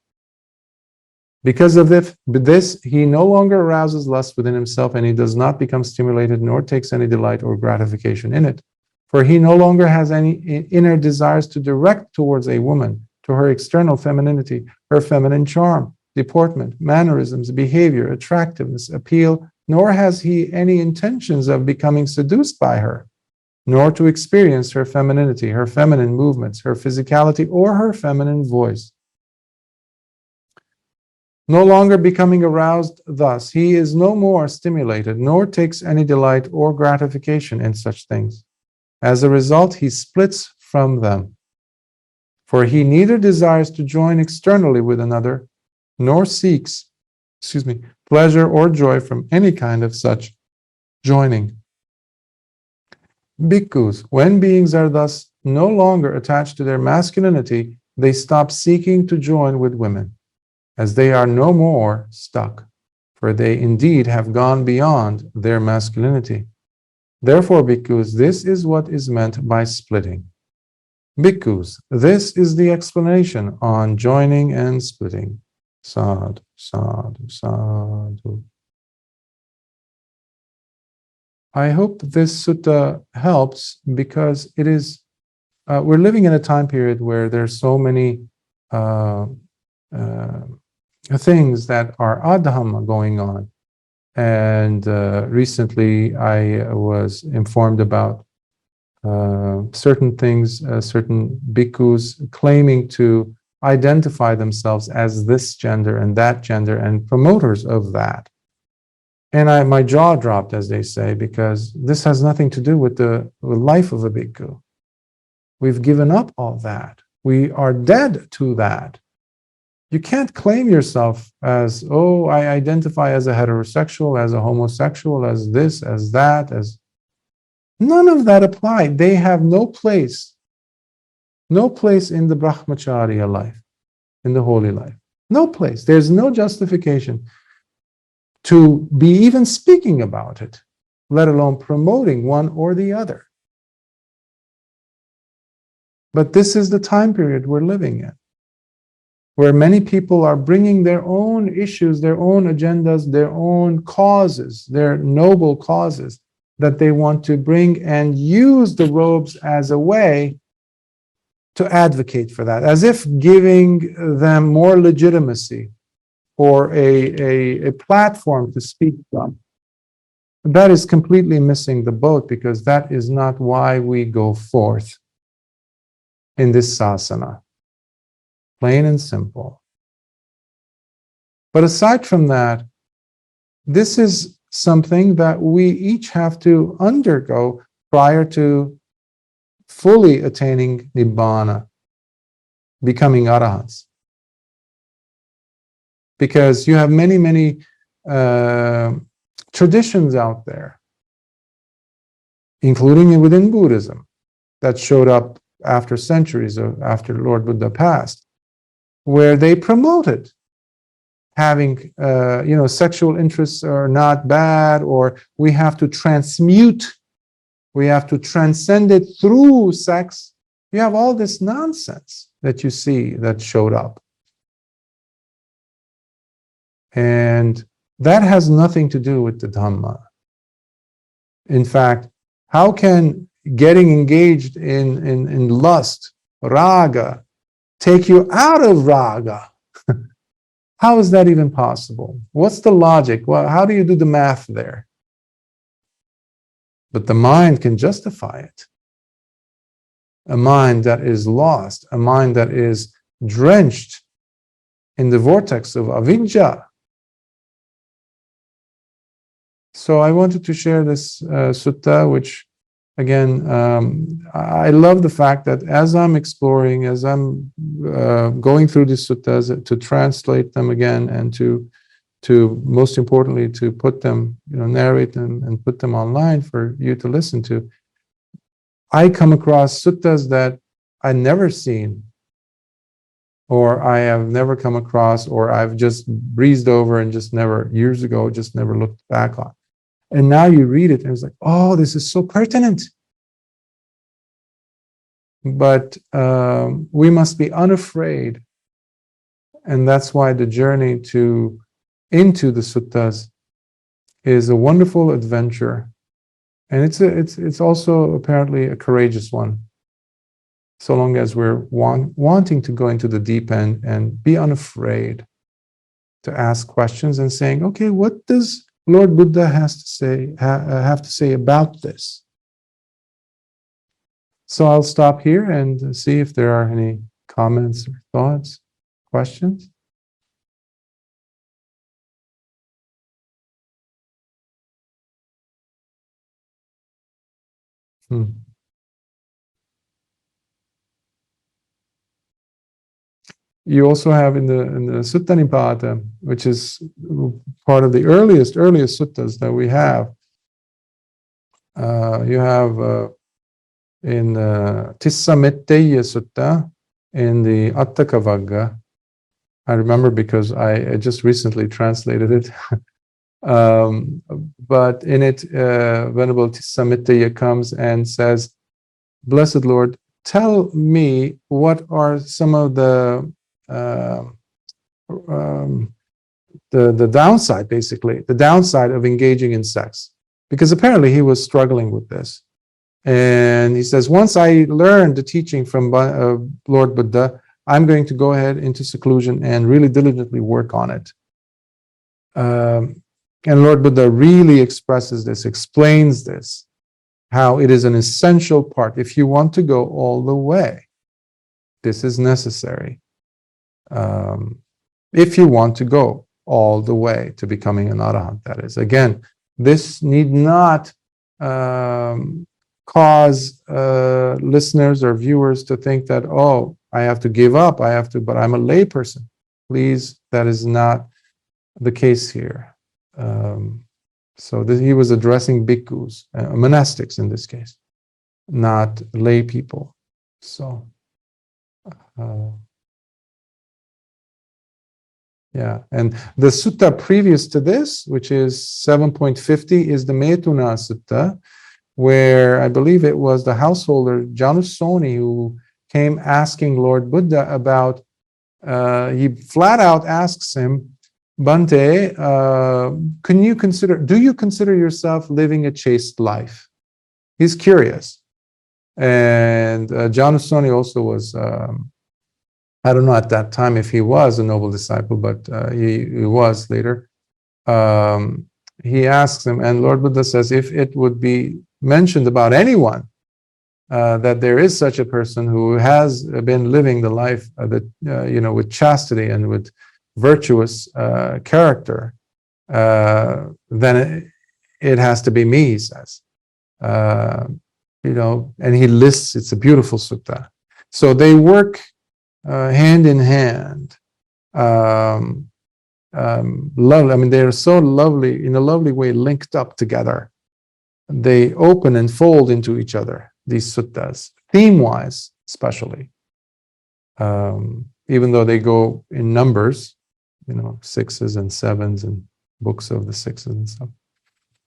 Because of this, he no longer arouses lust within himself, and he does not become stimulated nor takes any delight or gratification in it. For he no longer has any inner desires to direct towards a woman, to her external femininity, her feminine charm, deportment, mannerisms, behavior, attractiveness, appeal, nor has he any intentions of becoming seduced by her, nor to experience her femininity, her feminine movements, her physicality, or her feminine voice. No longer becoming aroused thus, he is no more stimulated, nor takes any delight or gratification in such things. As a result, he splits from them. For he neither desires to join externally with another, nor seeks, pleasure or joy from any kind of such joining. Bhikkhus, when beings are thus no longer attached to their masculinity, they stop seeking to join with women, as they are no more stuck, for they indeed have gone beyond their masculinity. Therefore, bhikkhus, this is what is meant by splitting. Bhikkhus, this is the explanation on joining and splitting. Sadhu, sadhu, sadhu. I hope this sutta helps, because it is, we're living in a time period where there's so many things that are adhamma going on. And recently I was informed about certain things, certain bhikkhus claiming to identify themselves as this gender and that gender and promoters of that. And my jaw dropped, as they say, because this has nothing to do with the life of a bhikkhu. We've given up all that. We are dead to that. You can't claim yourself as, oh, I identify as a heterosexual, as a homosexual, as this, as that, as... None of that apply. They have no place in the brahmacharya life, in the holy life. No place. There's no justification to be even speaking about it, let alone promoting one or the other. But this is the time period we're living in, where many people are bringing their own issues, their own agendas, their own causes, their noble causes that they want to bring, and use the robes as a way to advocate for that, as if giving them more legitimacy or a platform to speak from. That is completely missing the boat, because that is not why we go forth in this sasana. Plain and simple. But aside from that, this is something that we each have to undergo prior to fully attaining Nibbāna, becoming Arahants. Because you have many, many traditions out there, including within Buddhism, that showed up after centuries, or after Lord Buddha passed, where they promoted having, sexual interests are not bad, or we have to transmute, we have to transcend it through sex. You have all this nonsense that you see that showed up. And that has nothing to do with the Dhamma. In fact, how can getting engaged in lust, raga, take you out of raga? How is that even possible? What's the logic? Well, how do you do the math there? But the mind can justify it. A mind that is lost, a mind that is drenched in the vortex of avidya. So I wanted to share this sutta, which, again, I love the fact that as I'm exploring, as I'm going through these suttas, to translate them again, and to most importantly, to put them, narrate them and put them online for you to listen to, I come across suttas that I've never seen, or I have never come across, or I've just breezed over and just never, years ago, just never looked back on. And now you read it and it's like, oh, this is so pertinent. But we must be unafraid. And that's why the journey into the suttas is a wonderful adventure. And it's also apparently a courageous one. So long as we're wanting to go into the deep end and be unafraid to ask questions and saying, okay, what does Lord Buddha have to say about this? So I'll stop here and see if there are any comments or thoughts, questions. You also have in the Sutta Nibbāna, which is part of the earliest suttas that we have. You have in Tissamitteya Sutta, in the Attakavagga. I remember because I just recently translated it. But in it, Venerable Tissamitteya comes and says, Blessed Lord, tell me what are some of the downside, basically, the downside of engaging in sex. Because apparently he was struggling with this. And he says, once I learned the teaching from Lord Buddha, I'm going to go ahead into seclusion and really diligently work on it. And Lord Buddha really expresses this, explains this, how it is an essential part. If you want to go all the way, this is necessary. If you want to go all the way to becoming an Arahant, that is. Again, this need not cause listeners or viewers to think that, oh, I have to give up, but I'm a lay person. Please, that is not the case here. He was addressing bhikkhus, monastics in this case, not lay people. So, yeah, and the sutta previous to this, which is 7.50, is the Metuna Sutta, where I believe it was the householder Janusoni who came asking Lord Buddha about, he flat out asks him, Bhante, do you consider yourself living a chaste life? He's curious. And Janusoni also was, I don't know at that time if he was a noble disciple, but he was later. He asks him, and Lord Buddha says, if it would be mentioned about anyone that there is such a person who has been living the life with chastity and with virtuous character, then it has to be me, he says. And he lists, it's a beautiful sutta. So they work hand in hand. Lovely. I mean, they are so lovely, in a lovely way, linked up together. They open and fold into each other, these suttas, theme-wise, especially. even though they go in numbers, sixes and sevens and books of the sixes and stuff.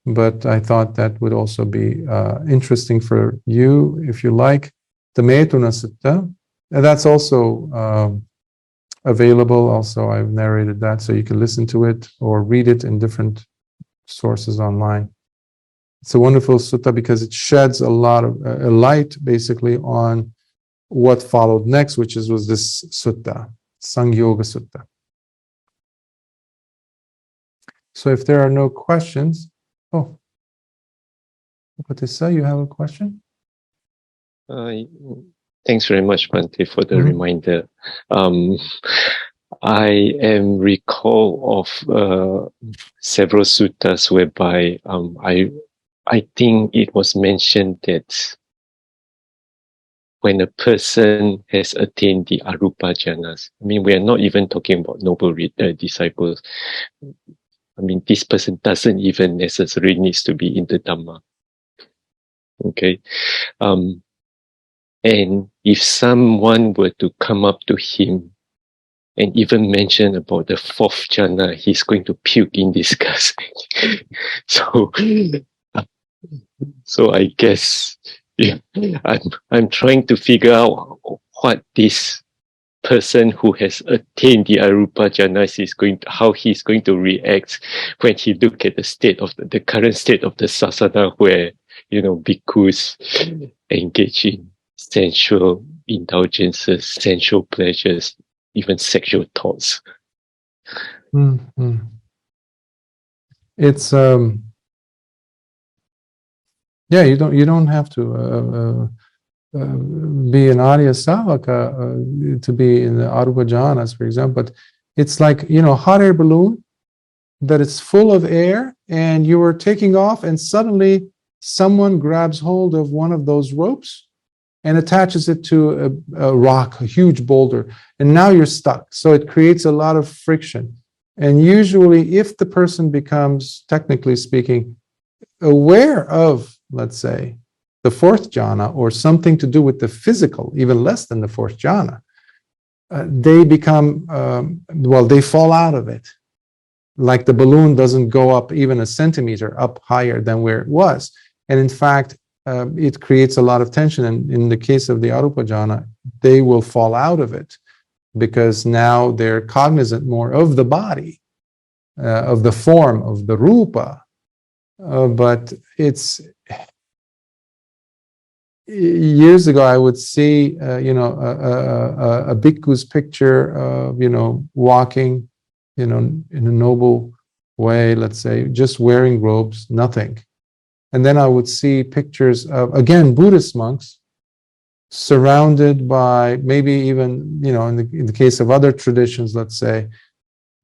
But I thought that would also be interesting for you, if you like. The Maituna Sutta, and that's also available. Also, I've narrated that, so you can listen to it or read it in different sources online. It's a wonderful sutta because it sheds a lot of a light, basically, on what followed next, which was this sutta, Saṁyoga Sutta. So if there are no questions, Patissa, you have a question?
Thanks very much, Bhante, for the reminder. I am recall of several suttas whereby I think it was mentioned that when a person has attained the arupa jhanas, I mean, we are not even talking about noble disciples. I mean, this person doesn't even necessarily needs to be in the Dhamma. Okay. And if someone were to come up to him and even mention about the fourth jhana, he's going to puke in disgust. So I guess I'm trying to figure out what this person who has attained the arupa jhanas is how he's going to react when he look at the current state of the sasana, where bhikkhus engage in sensual indulgences, sensual pleasures, even sexual thoughts.
It's you don't have to be an Arya Savaka to be in the Arupa Jhanas, for example. But it's like, hot air balloon that it's full of air, and you are taking off, and suddenly someone grabs hold of one of those ropes and attaches it to a rock, a huge boulder, and now you're stuck. So it creates a lot of friction. And usually, if the person becomes, technically speaking, aware of, let's say, the fourth jhana or something to do with the physical, even less than the fourth jhana, they become, they fall out of it. Like the balloon doesn't go up even a centimeter up higher than where it was. And in fact, it creates a lot of tension. And in the case of the Arupa jhana, they will fall out of it because now they're cognizant more of the body, of the form, of the rupa. But it's... Years ago, I would see, a bhikkhu's picture of, walking, in a noble way, let's say, just wearing robes, nothing. And then I would see pictures of, again, Buddhist monks surrounded by maybe even, in the case of other traditions, let's say,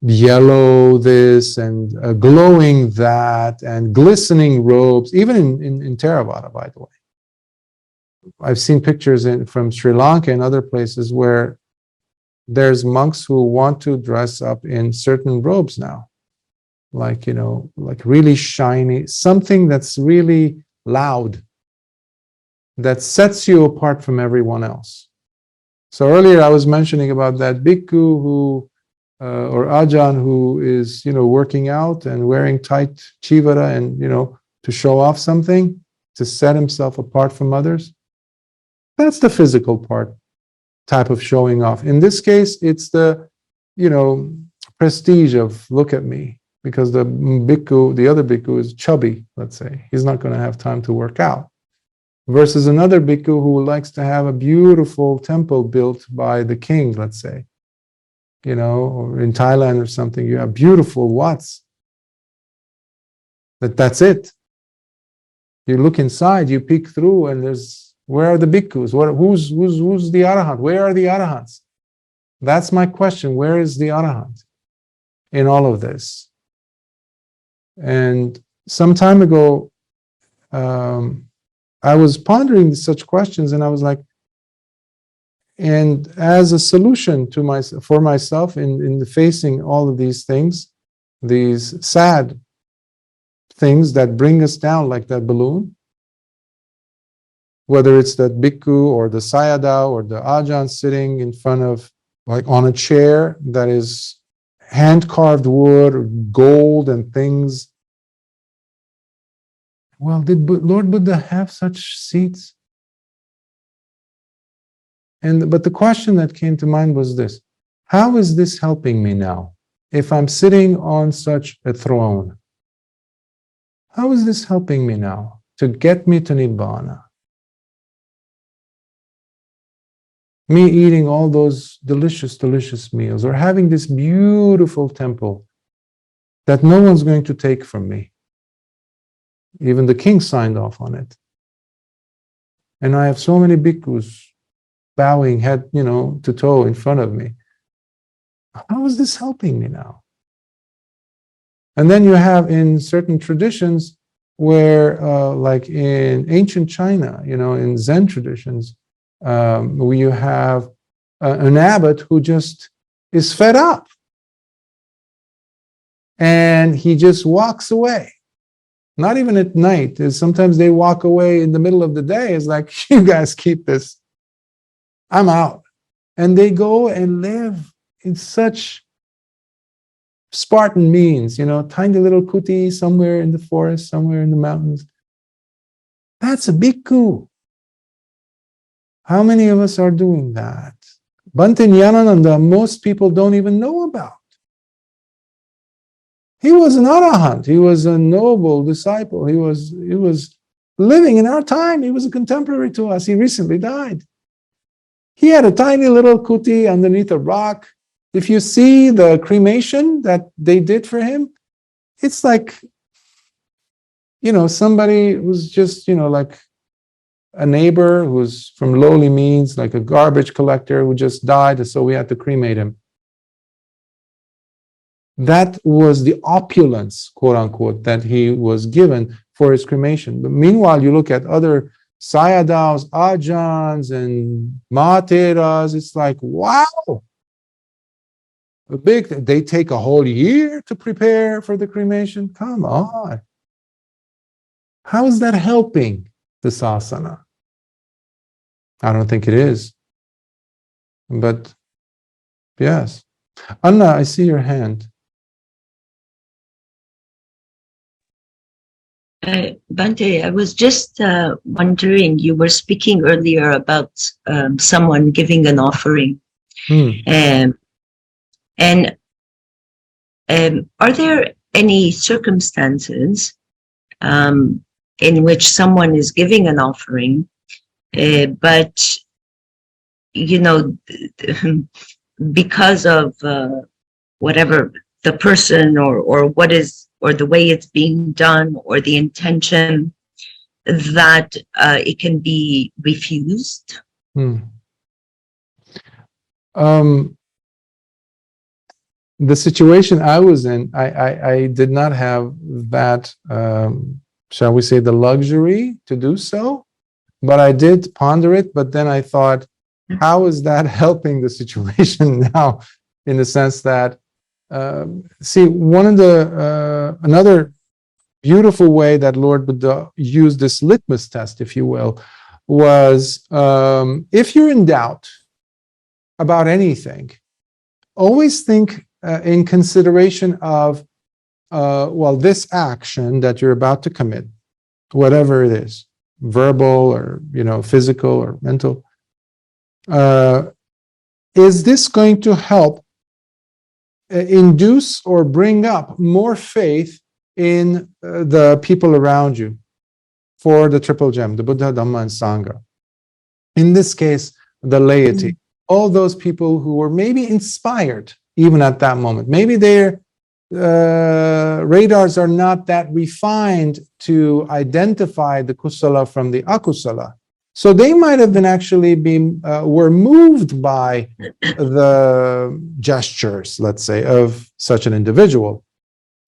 yellow this and glowing that and glistening robes, even in Theravada, by the way. I've seen pictures from Sri Lanka and other places where there's monks who want to dress up in certain robes now, like really shiny, something that's really loud, that sets you apart from everyone else. So earlier I was mentioning about that bhikkhu who, or Ajahn, who is, working out and wearing tight chivara and, to show off something, to set himself apart from others. That's the physical type of showing off. In this case, it's the, prestige of look at me, because the other bhikkhu is chubby, let's say. He's not going to have time to work out. Versus another bhikkhu who likes to have a beautiful temple built by the king, let's say. Or in Thailand or something, you have beautiful wats. That's it. You look inside, you peek through, and where are the bhikkhus? Who's the Arahant? Where are the Arahants? That's my question. Where is the Arahant in all of this? And some time ago, I was pondering such questions, and I was like, and as a solution for myself in facing all of these things, these sad things that bring us down like that balloon, whether it's that bhikkhu or the sayadaw or the ajahn sitting in front of like on a chair that is hand-carved wood or gold and things. Well, did Lord Buddha have such seats? But the question that came to mind was this: how is this helping me now? If I'm sitting on such a throne, how is this helping me now to get me to Nibbāna? Me eating all those delicious, delicious meals, or having this beautiful temple that no one's going to take from me. Even the king signed off on it. And I have so many bhikkhus bowing head, to toe in front of me. How is this helping me now? And then you have in certain traditions where, like in ancient China, in Zen traditions, where you have an abbot who just is fed up. And he just walks away. Not even at night. Sometimes they walk away in the middle of the day. It's like, you guys keep this. I'm out. And they go and live in such Spartan means, tiny little kuti somewhere in the forest, somewhere in the mountains. That's a bhikkhu. How many of us are doing that? Bhante Nyanananda, most people don't even know about. He was an arahant. He was a noble disciple. He was living in our time. He was a contemporary to us. He recently died. He had a tiny little kuti underneath a rock. If you see the cremation that they did for him, it's like, somebody who's just, like a neighbor who's from lowly means, like a garbage collector who just died, and so we had to cremate him. That was the opulence, quote unquote, that he was given for his cremation. But meanwhile, you look at other Sayadaws, Ajahns, and Materas, it's like, wow! They take a whole year to prepare for the cremation. Come on. How is that helping the sasana? I don't think it is. But yes. Anna, I see your hand.
Bhante, I was just wondering, you were speaking earlier about someone giving an offering. And are there any circumstances in which someone is giving an offering, but, because of whatever the person or what is, or the way it's being done, or the intention, that it can be refused?
The situation I was in, I did not have that, shall we say, the luxury to do so, but I did ponder it. But then I thought, how is that helping the situation now? In the sense that, see, one of the another beautiful way that Lord Buddha used this litmus test, if you will, was if you're in doubt about anything, always think in consideration of, this action that you're about to commit, whatever it is, verbal or physical or mental, is this going to help induce or bring up more faith in the people around you for the triple gem, the Buddha, Dhamma, and Sangha? In this case, the laity, all those people who were maybe inspired even at that moment. Maybe their radars are not that refined to identify the kusala from the akusala. So they might have been were moved by the gestures, let's say, of such an individual.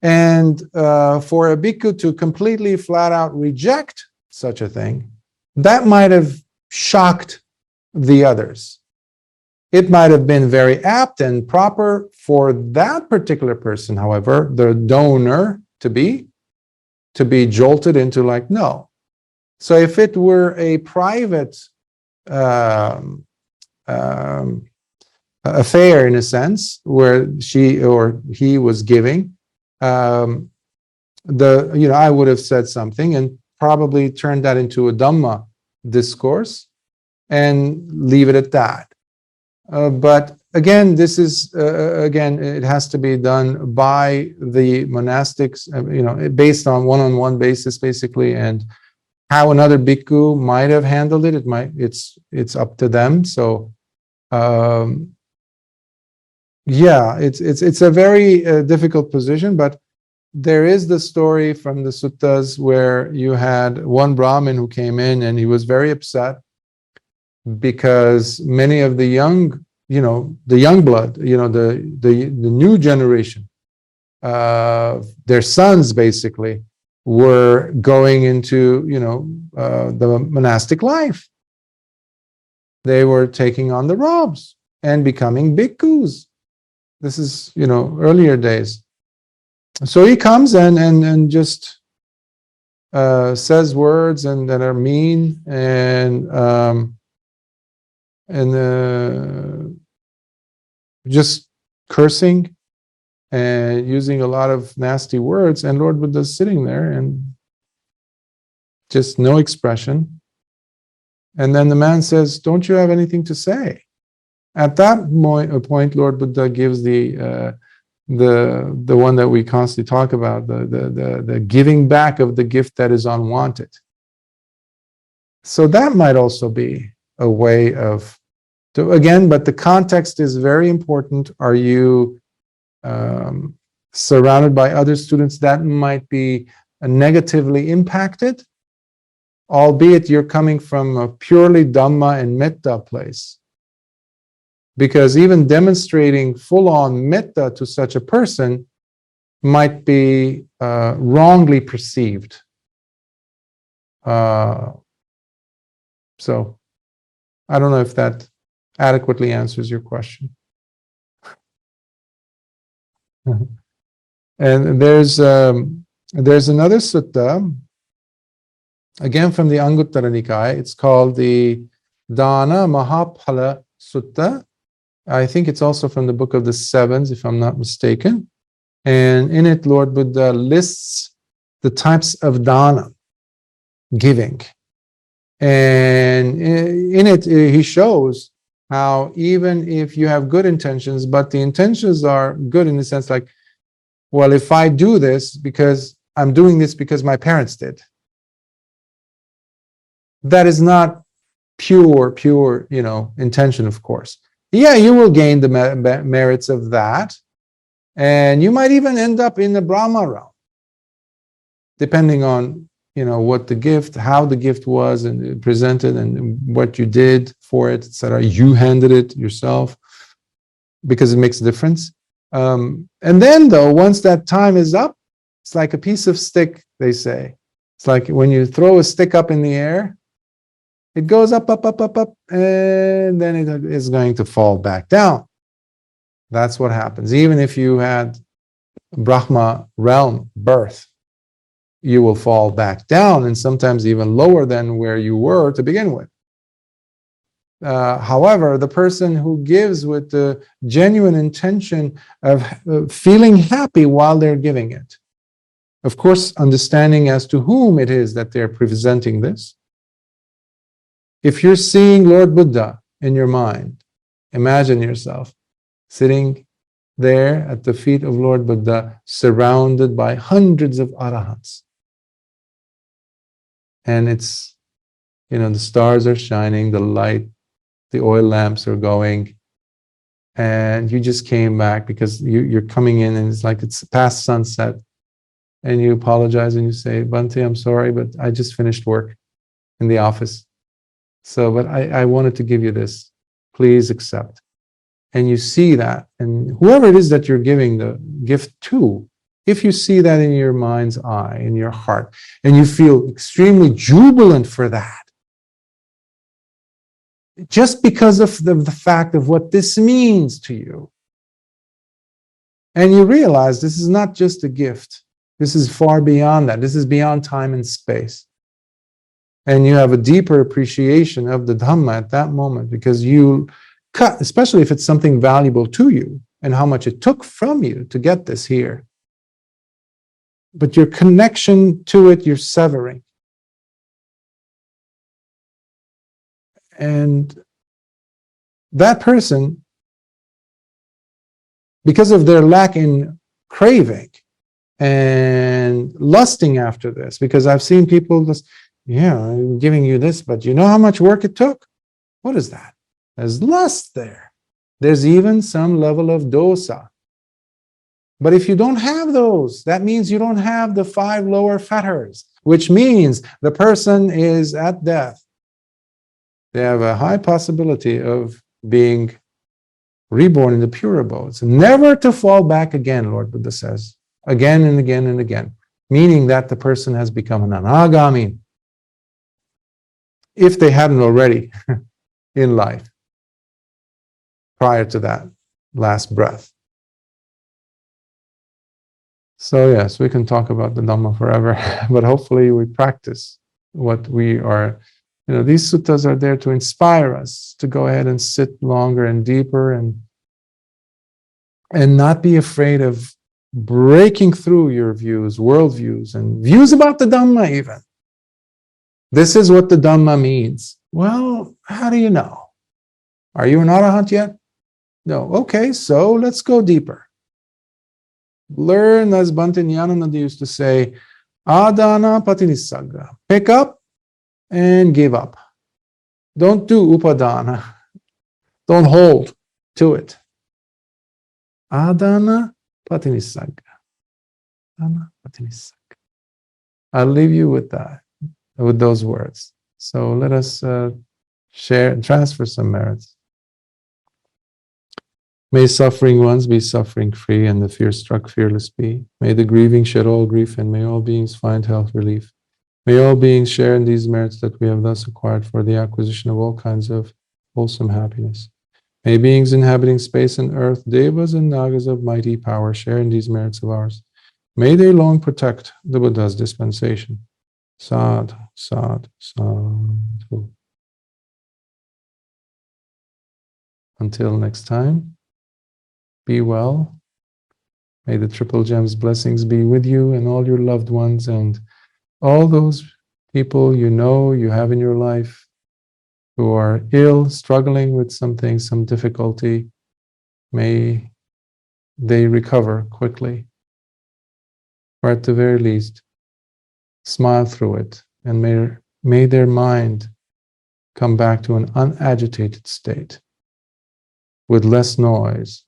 And for a bhikkhu to completely flat out reject such a thing, that might have shocked the others. It might have been very apt and proper for that particular person, however, the donor to be jolted into like, no. So if it were a private affair in a sense, where she or he was giving, I would have said something and probably turn that into a Dhamma discourse and leave it at that. But again, this is, it has to be done by the monastics, based on one-on-one basis, basically, and how another bhikkhu might have handled it. It's up to them. So, it's a very difficult position, but there is the story from the suttas where you had one Brahmin who came in and he was very upset because many of the young, the young blood, the new generation, their sons basically were going into, the monastic life. They were taking on the robes and becoming bhikkhus. This is, earlier days. So he comes and just says words and that are mean and just cursing and using a lot of nasty words, and Lord Buddha's sitting there and just no expression. And then the man says, "Don't you have anything to say?" At that point, Lord Buddha gives the one that we constantly talk about, the giving back of the gift that is unwanted. So that might also be a way of, but the context is very important. Are you surrounded by other students that might be negatively impacted? Albeit you're coming from a purely Dhamma and Metta place. Because even demonstrating full-on metta to such a person might be wrongly perceived. So I don't know if that adequately answers your question. And there's another sutta, again from the Anguttara Nikāya. It's called the Dana Mahaphala Sutta. I think it's also from the Book of the Sevens, if I'm not mistaken. And in it, Lord Buddha lists the types of dana, giving. And in it, he shows how even if you have good intentions, but the intentions are good in the sense like, well, if I do this because I'm doing this because my parents did, that is not pure, intention, of course. Yeah, you will gain the merits of that. And you might even end up in the Brahma realm, depending on, what the gift, how the gift was and presented and what you did for it, etc. You handed it yourself because it makes a difference. And then though, once that time is up, it's like a piece of stick, they say. It's like when you throw a stick up in the air, it goes up, and then it is going to fall back down. That's what happens. Even if you had Brahma realm birth, you will fall back down, and sometimes even lower than where you were to begin with. However, the person who gives with the genuine intention of feeling happy while they're giving it, of course, understanding as to whom it is that they're presenting this. If you're seeing Lord Buddha in your mind, imagine yourself sitting there at the feet of Lord Buddha, surrounded by hundreds of Arahants. And it's, the stars are shining, the light, the oil lamps are going, and you just came back because you're coming in and it's like it's past sunset, and you apologize and you say, "Bhante, I'm sorry, but I just finished work in the office. So, but I wanted to give you this. Please accept." And you see that, and whoever it is that you're giving the gift to, if you see that in your mind's eye, in your heart, and you feel extremely jubilant for that, just because of the fact of what this means to you, and you realize this is not just a gift, this is far beyond that, this is beyond time and space. And you have a deeper appreciation of the Dhamma at that moment because you cut, especially if it's something valuable to you and how much it took from you to get this here. But your connection to it, you're severing. And that person, because of their lack in craving and lusting after this, because I've seen people just, yeah, I'm giving you this, but you know how much work it took? What is that? There's lust there. There's even some level of dosa. But if you don't have those, that means you don't have the 5 lower fetters, which means the person is at death. They have a high possibility of being reborn in the pure abodes, never to fall back again, Lord Buddha says, again and again and again, meaning that the person has become an anagami, if they hadn't already in life, prior to that last breath. So yes, we can talk about the Dhamma forever, but hopefully we practice what we are. These suttas are there to inspire us to go ahead and sit longer and deeper and not be afraid of breaking through your views, worldviews, and views about the Dhamma even. This is what the Dhamma means. Well, how do you know? Are you an Arahant yet? No. Okay, so let's go deeper. Learn, as Bhante Nyananda used to say, adana patinisagga. Pick up and give up. Don't do upadana. Don't hold to it. Adana patinisagga. Adana patinisagga. I'll leave you with that, with those words. So let us share and transfer some merits. May suffering ones be suffering free and the fear-struck fearless be. May the grieving shed all grief and may all beings find health relief. May all beings share in these merits that we have thus acquired for the acquisition of all kinds of wholesome happiness. May beings inhabiting space and earth, devas and nagas of mighty power, share in these merits of ours. May they long protect the Buddha's dispensation. Sadhu, sadhu, sadhu. Until next time, be well. May the Triple Gems blessings be with you and all your loved ones and all those people you have in your life who are ill, struggling with something, some difficulty. May they recover quickly, or at the very least, smile through it, and may their mind come back to an unagitated state with less noise,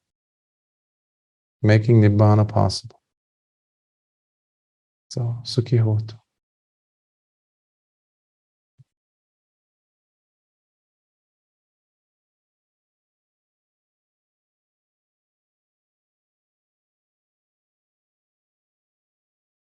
making Nibbāna possible. So, Sukhi Hotu.